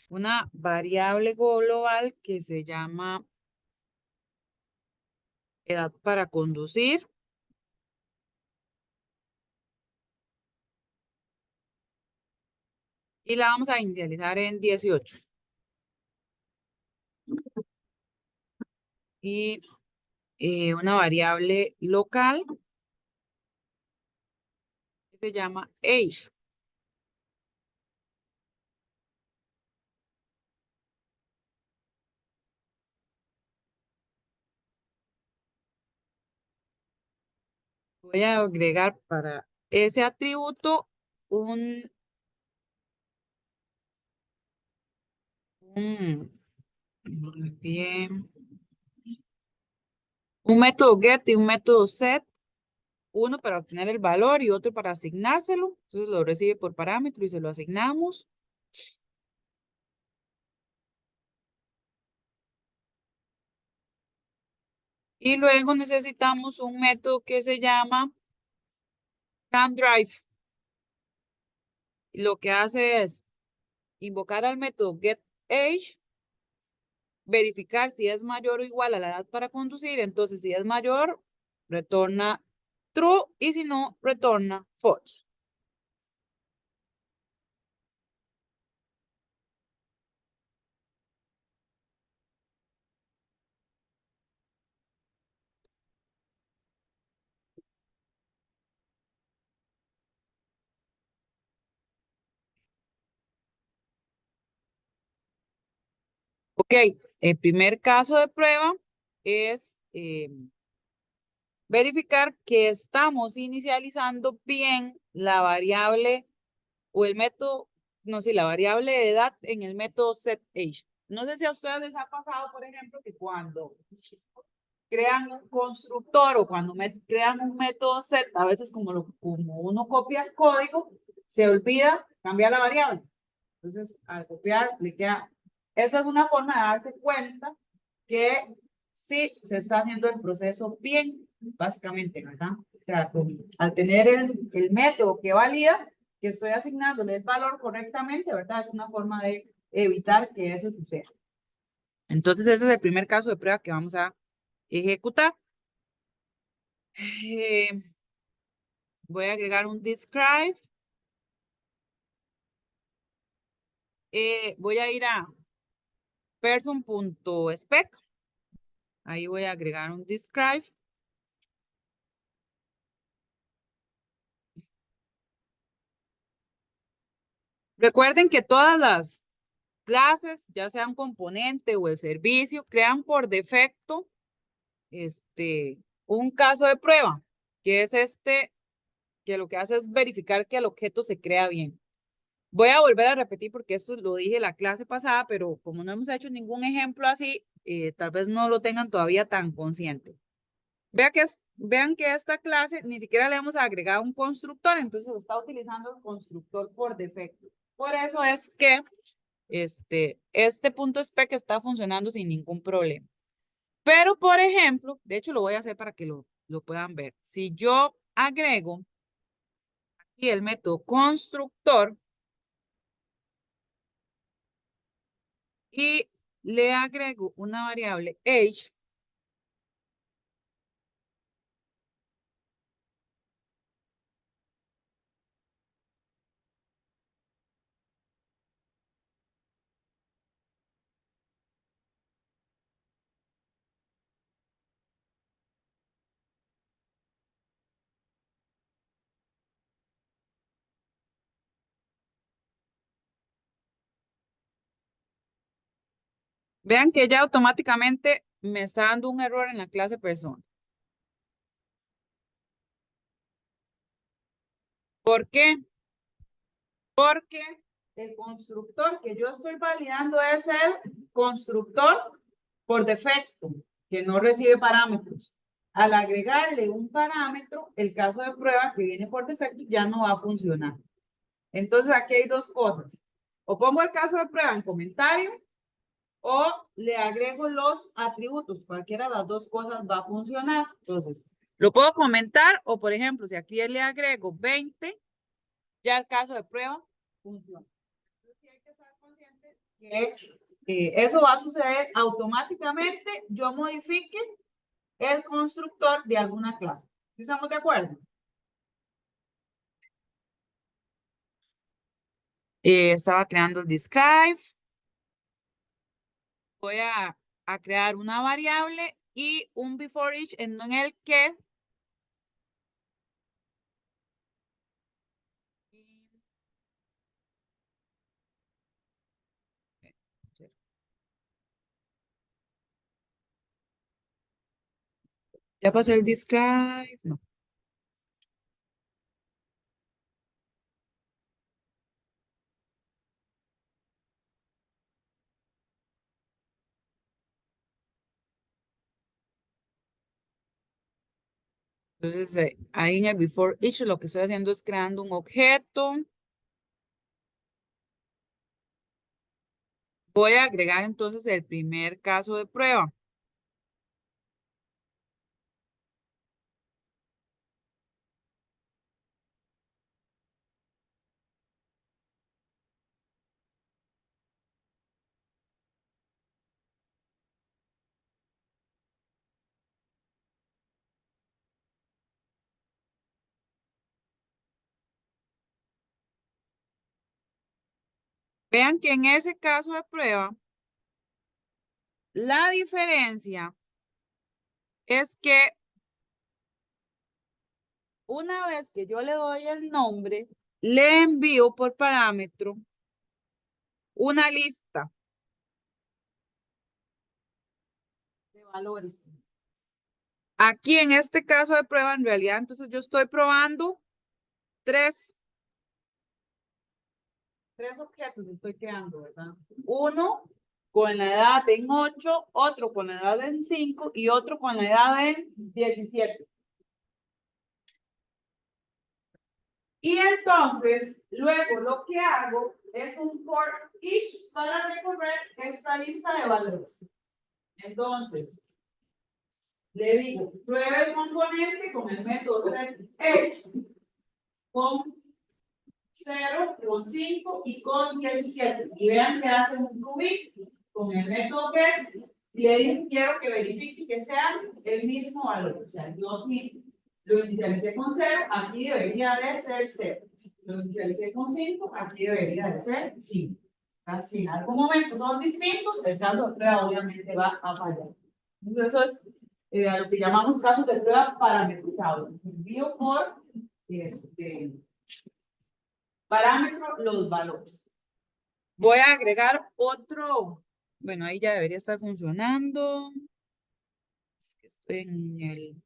una variable global que se llama edad para conducir y la vamos a inicializar en 18. Y una variable local que se llama age. Voy a agregar para ese atributo un, bien, un método get y un método set, uno para obtener el valor y otro para asignárselo. Entonces lo recibe por parámetro y se lo asignamos. Y luego necesitamos un método que se llama CanDrive. Lo que hace es invocar al método getAge, verificar si es mayor o igual a la edad para conducir. Entonces, si es mayor, retorna true y si no, retorna false. Ok, el primer caso de prueba es verificar que estamos inicializando bien la variable o el método, no sé, la variable de edad en el método setAge. No sé si a ustedes les ha pasado, por ejemplo, que cuando crean un constructor o cuando crean un método set, a veces como uno copia el código, se olvida cambiar la variable. Entonces, al copiar, le queda. Esa es una forma de darse cuenta que sí se está haciendo el proceso bien, básicamente, ¿verdad? O sea, al tener el método que valida, que estoy asignándole el valor correctamente, ¿verdad? Es una forma de evitar que eso suceda. Entonces, ese es el primer caso de prueba que vamos a ejecutar. Eh, voy a agregar un describe. Voy a ir a person.spec. Ahí voy a agregar un describe. Recuerden que todas las clases, ya sea un componente o el servicio, crean por defecto un caso de prueba, que es que lo que hace es verificar que el objeto se crea bien. Voy a volver a repetir porque eso lo dije la clase pasada, pero como no hemos hecho ningún ejemplo así, tal vez no lo tengan todavía tan consciente. Vean que esta clase ni siquiera le hemos agregado un constructor, entonces está utilizando el constructor por defecto. Por eso es que este punto spec está funcionando sin ningún problema. Pero, por ejemplo, de hecho lo voy a hacer para que lo puedan ver. Si yo agrego aquí el método constructor y le agrego una variable age, vean que ya automáticamente me está dando un error en la clase persona. ¿Por qué? Porque el constructor que yo estoy validando es el constructor por defecto, que no recibe parámetros. Al agregarle un parámetro, el caso de prueba que viene por defecto ya no va a funcionar. Entonces aquí hay dos cosas. O pongo el caso de prueba en comentario o le agrego los atributos. Cualquiera de las dos cosas va a funcionar. Entonces, lo puedo comentar o, por ejemplo, si aquí le agrego 20, ya el caso de prueba funciona. Entonces, sí hay que estar consciente que eso va a suceder automáticamente. Yo modifique el constructor de alguna clase. ¿Sí estamos de acuerdo? Estaba creando el describe. Voy a crear una variable y un before each en el que ya pasé el describe. No. Entonces, ahí en el before each lo que estoy haciendo es creando un objeto. Voy a agregar entonces el primer caso de prueba. Vean que en ese caso de prueba, la diferencia es que una vez que yo le doy el nombre, le envío por parámetro una lista de valores. Aquí en este caso de prueba, en realidad, entonces yo estoy probando tres, tres objetos, estoy creando, ¿verdad? Uno con la edad en 8, otro con la edad en 5 y otro con la edad en 17. Y entonces, luego lo que hago es un for each para recorrer esta lista de valores. Entonces, le digo, pruebe el componente con el método set con 0, con 5 y con 17. Y vean que hacen un cubit con el método get y le dicen quiero que verifique que sea el mismo valor. O sea, yo aquí lo inicialicé con 0, aquí debería de ser 0. Lo inicialicé con 5, aquí debería de ser 5. Así, en algún momento son distintos, el caso de prueba obviamente va a fallar. Entonces, eso es a lo que llamamos casos de prueba parametrizados. Envío por parámetro los valores. Voy a agregar otro. Bueno, ahí ya debería estar funcionando. Es que estoy en el.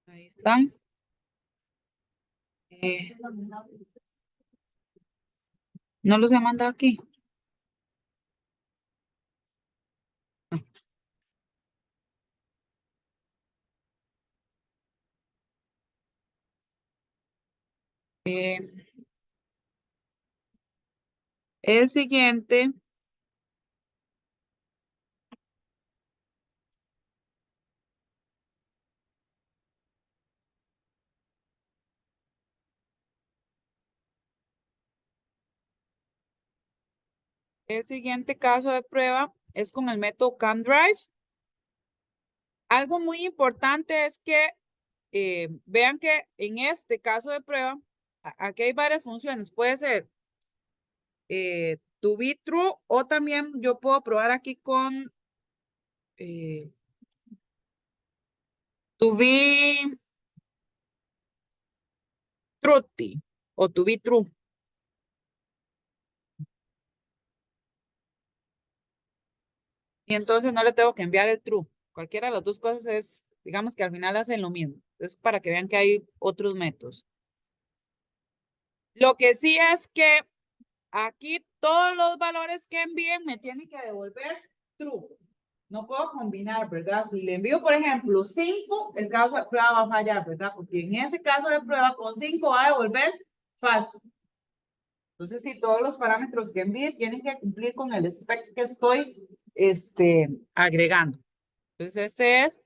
Ahí están. No los he mandado aquí. Eh, el siguiente. El siguiente caso de prueba es con el método CanDrive. Algo muy importante es que vean que en este caso de prueba, aquí hay varias funciones. Puede ser to be true o también yo puedo probar aquí con to be truthy o to be true. Y entonces no le tengo que enviar el true. Cualquiera de las dos cosas es, digamos que al final hacen lo mismo. Es para que vean que hay otros métodos. Lo que sí es que aquí todos los valores que envíen me tienen que devolver true. No puedo combinar, ¿verdad? Si le envío, por ejemplo, 5, el caso de prueba va a fallar, ¿verdad? Porque en ese caso de prueba con 5 va a devolver falso. Entonces, si todos los parámetros que envíe tienen que cumplir con el spec que estoy agregando. Entonces, este es,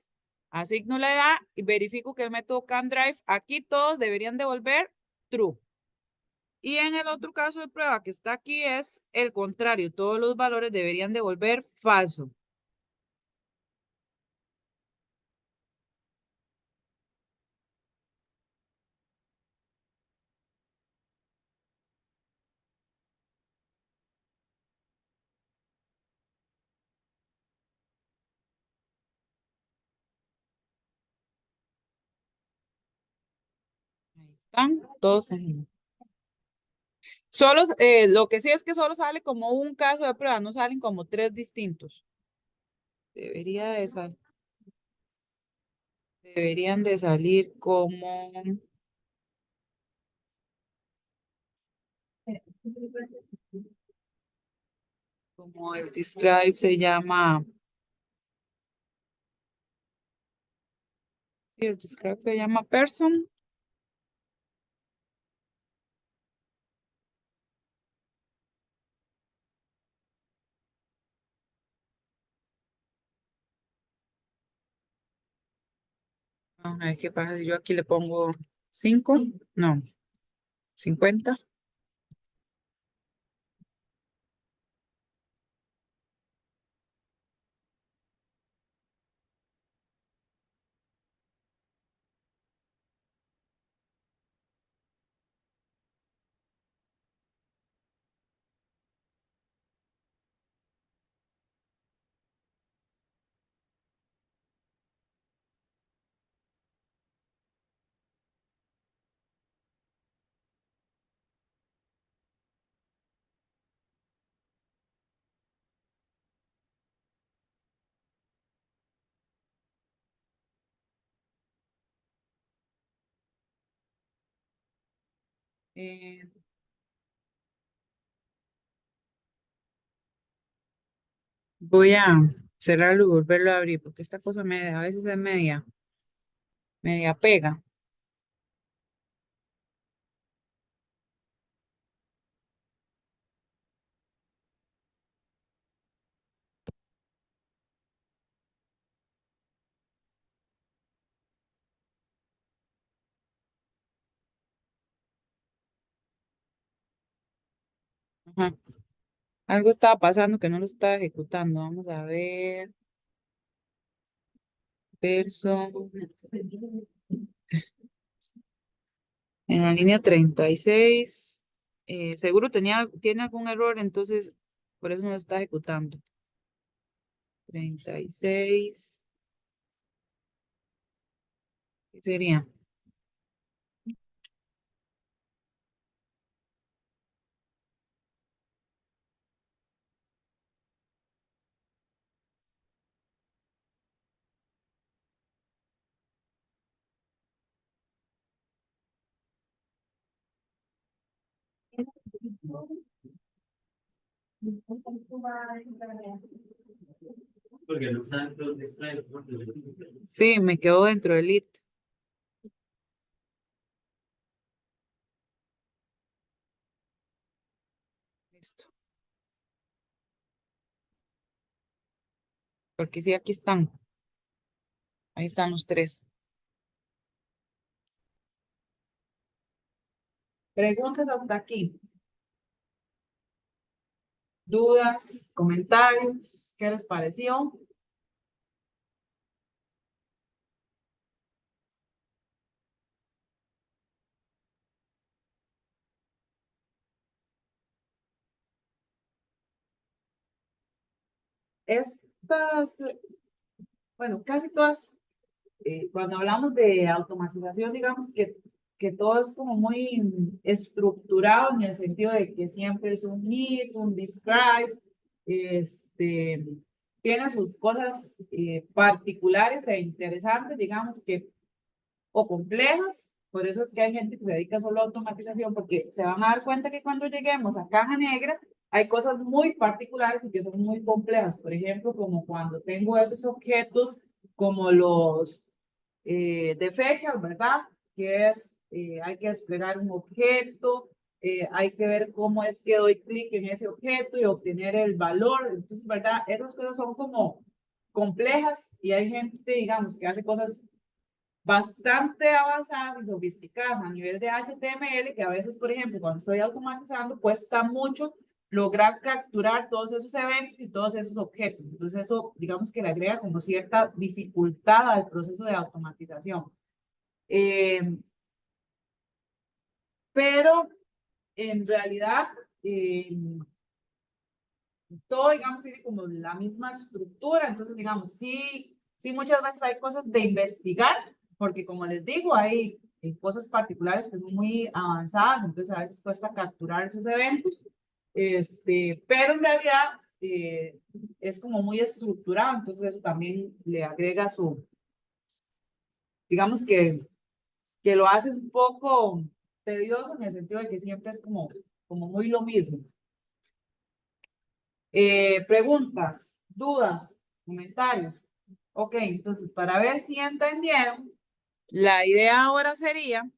asigno la edad y verifico que el método CanDrive, aquí todos deberían devolver true. Y en el otro caso de prueba que está aquí es el contrario, todos los valores deberían devolver falso. Ahí están, todos en. Solo, lo que sí es que solo sale como un caso de prueba, no salen como tres distintos. Debería de deberían de salir como el describe se llama, el describe se llama person. A ver qué pasa, yo aquí le pongo 5, no, 50. Eh, Voy a cerrarlo y volverlo a abrir porque esta cosa a veces es media pega. Ajá. Algo estaba pasando que no lo estaba ejecutando. Vamos a ver. Verso. En la línea 36. Seguro tiene algún error, entonces por eso no lo está ejecutando. 36. ¿Qué sería? Sí, me quedo dentro del it. Listo. Porque sí, aquí están. Ahí están los tres. Preguntas hasta aquí. Dudas, comentarios, ¿qué les pareció? Estas, bueno, casi todas, cuando hablamos de automatización, digamos que todo es como muy estructurado en el sentido de que siempre es un need, un describe, este, tiene sus cosas particulares e interesantes, digamos que o complejas. Por eso es que hay gente que se dedica solo a automatización, porque se van a dar cuenta que cuando lleguemos a caja negra hay cosas muy particulares y que son muy complejas. Por ejemplo, como cuando tengo esos objetos como los de fechas, ¿verdad? Que es, hay que desplegar un objeto, hay que ver cómo es que doy clic en ese objeto y obtener el valor. Entonces, ¿verdad? Esas cosas son como complejas y hay gente, digamos, que hace cosas bastante avanzadas y sofisticadas a nivel de HTML, que a veces, por ejemplo, cuando estoy automatizando, cuesta mucho lograr capturar todos esos eventos y todos esos objetos. Entonces eso, digamos que le agrega como cierta dificultad al proceso de automatización. Eh, pero en realidad, eh, todo, digamos, tiene como la misma estructura, entonces, digamos, sí, sí muchas veces hay cosas de investigar, porque como les digo, hay cosas particulares que son muy avanzadas, entonces a veces cuesta capturar esos eventos, pero en realidad es como muy estructurado, entonces eso también le agrega su, digamos que lo hace un poco tedioso en el sentido de que siempre es como muy lo mismo. Preguntas, dudas, comentarios. Ok, entonces para ver si entendieron, la idea ahora sería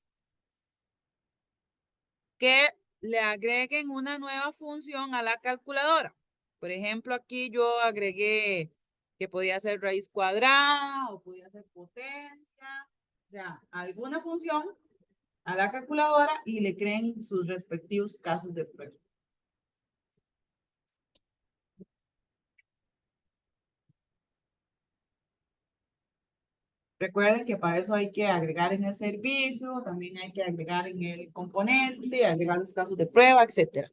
que le agreguen una nueva función a la calculadora. Por ejemplo, aquí yo agregué que podía ser raíz cuadrada o podía ser potencia, o sea, alguna función a la calculadora y le creen sus respectivos casos de prueba. Recuerden que para eso hay que agregar en el servicio, también hay que agregar en el componente, agregar los casos de prueba, etcétera.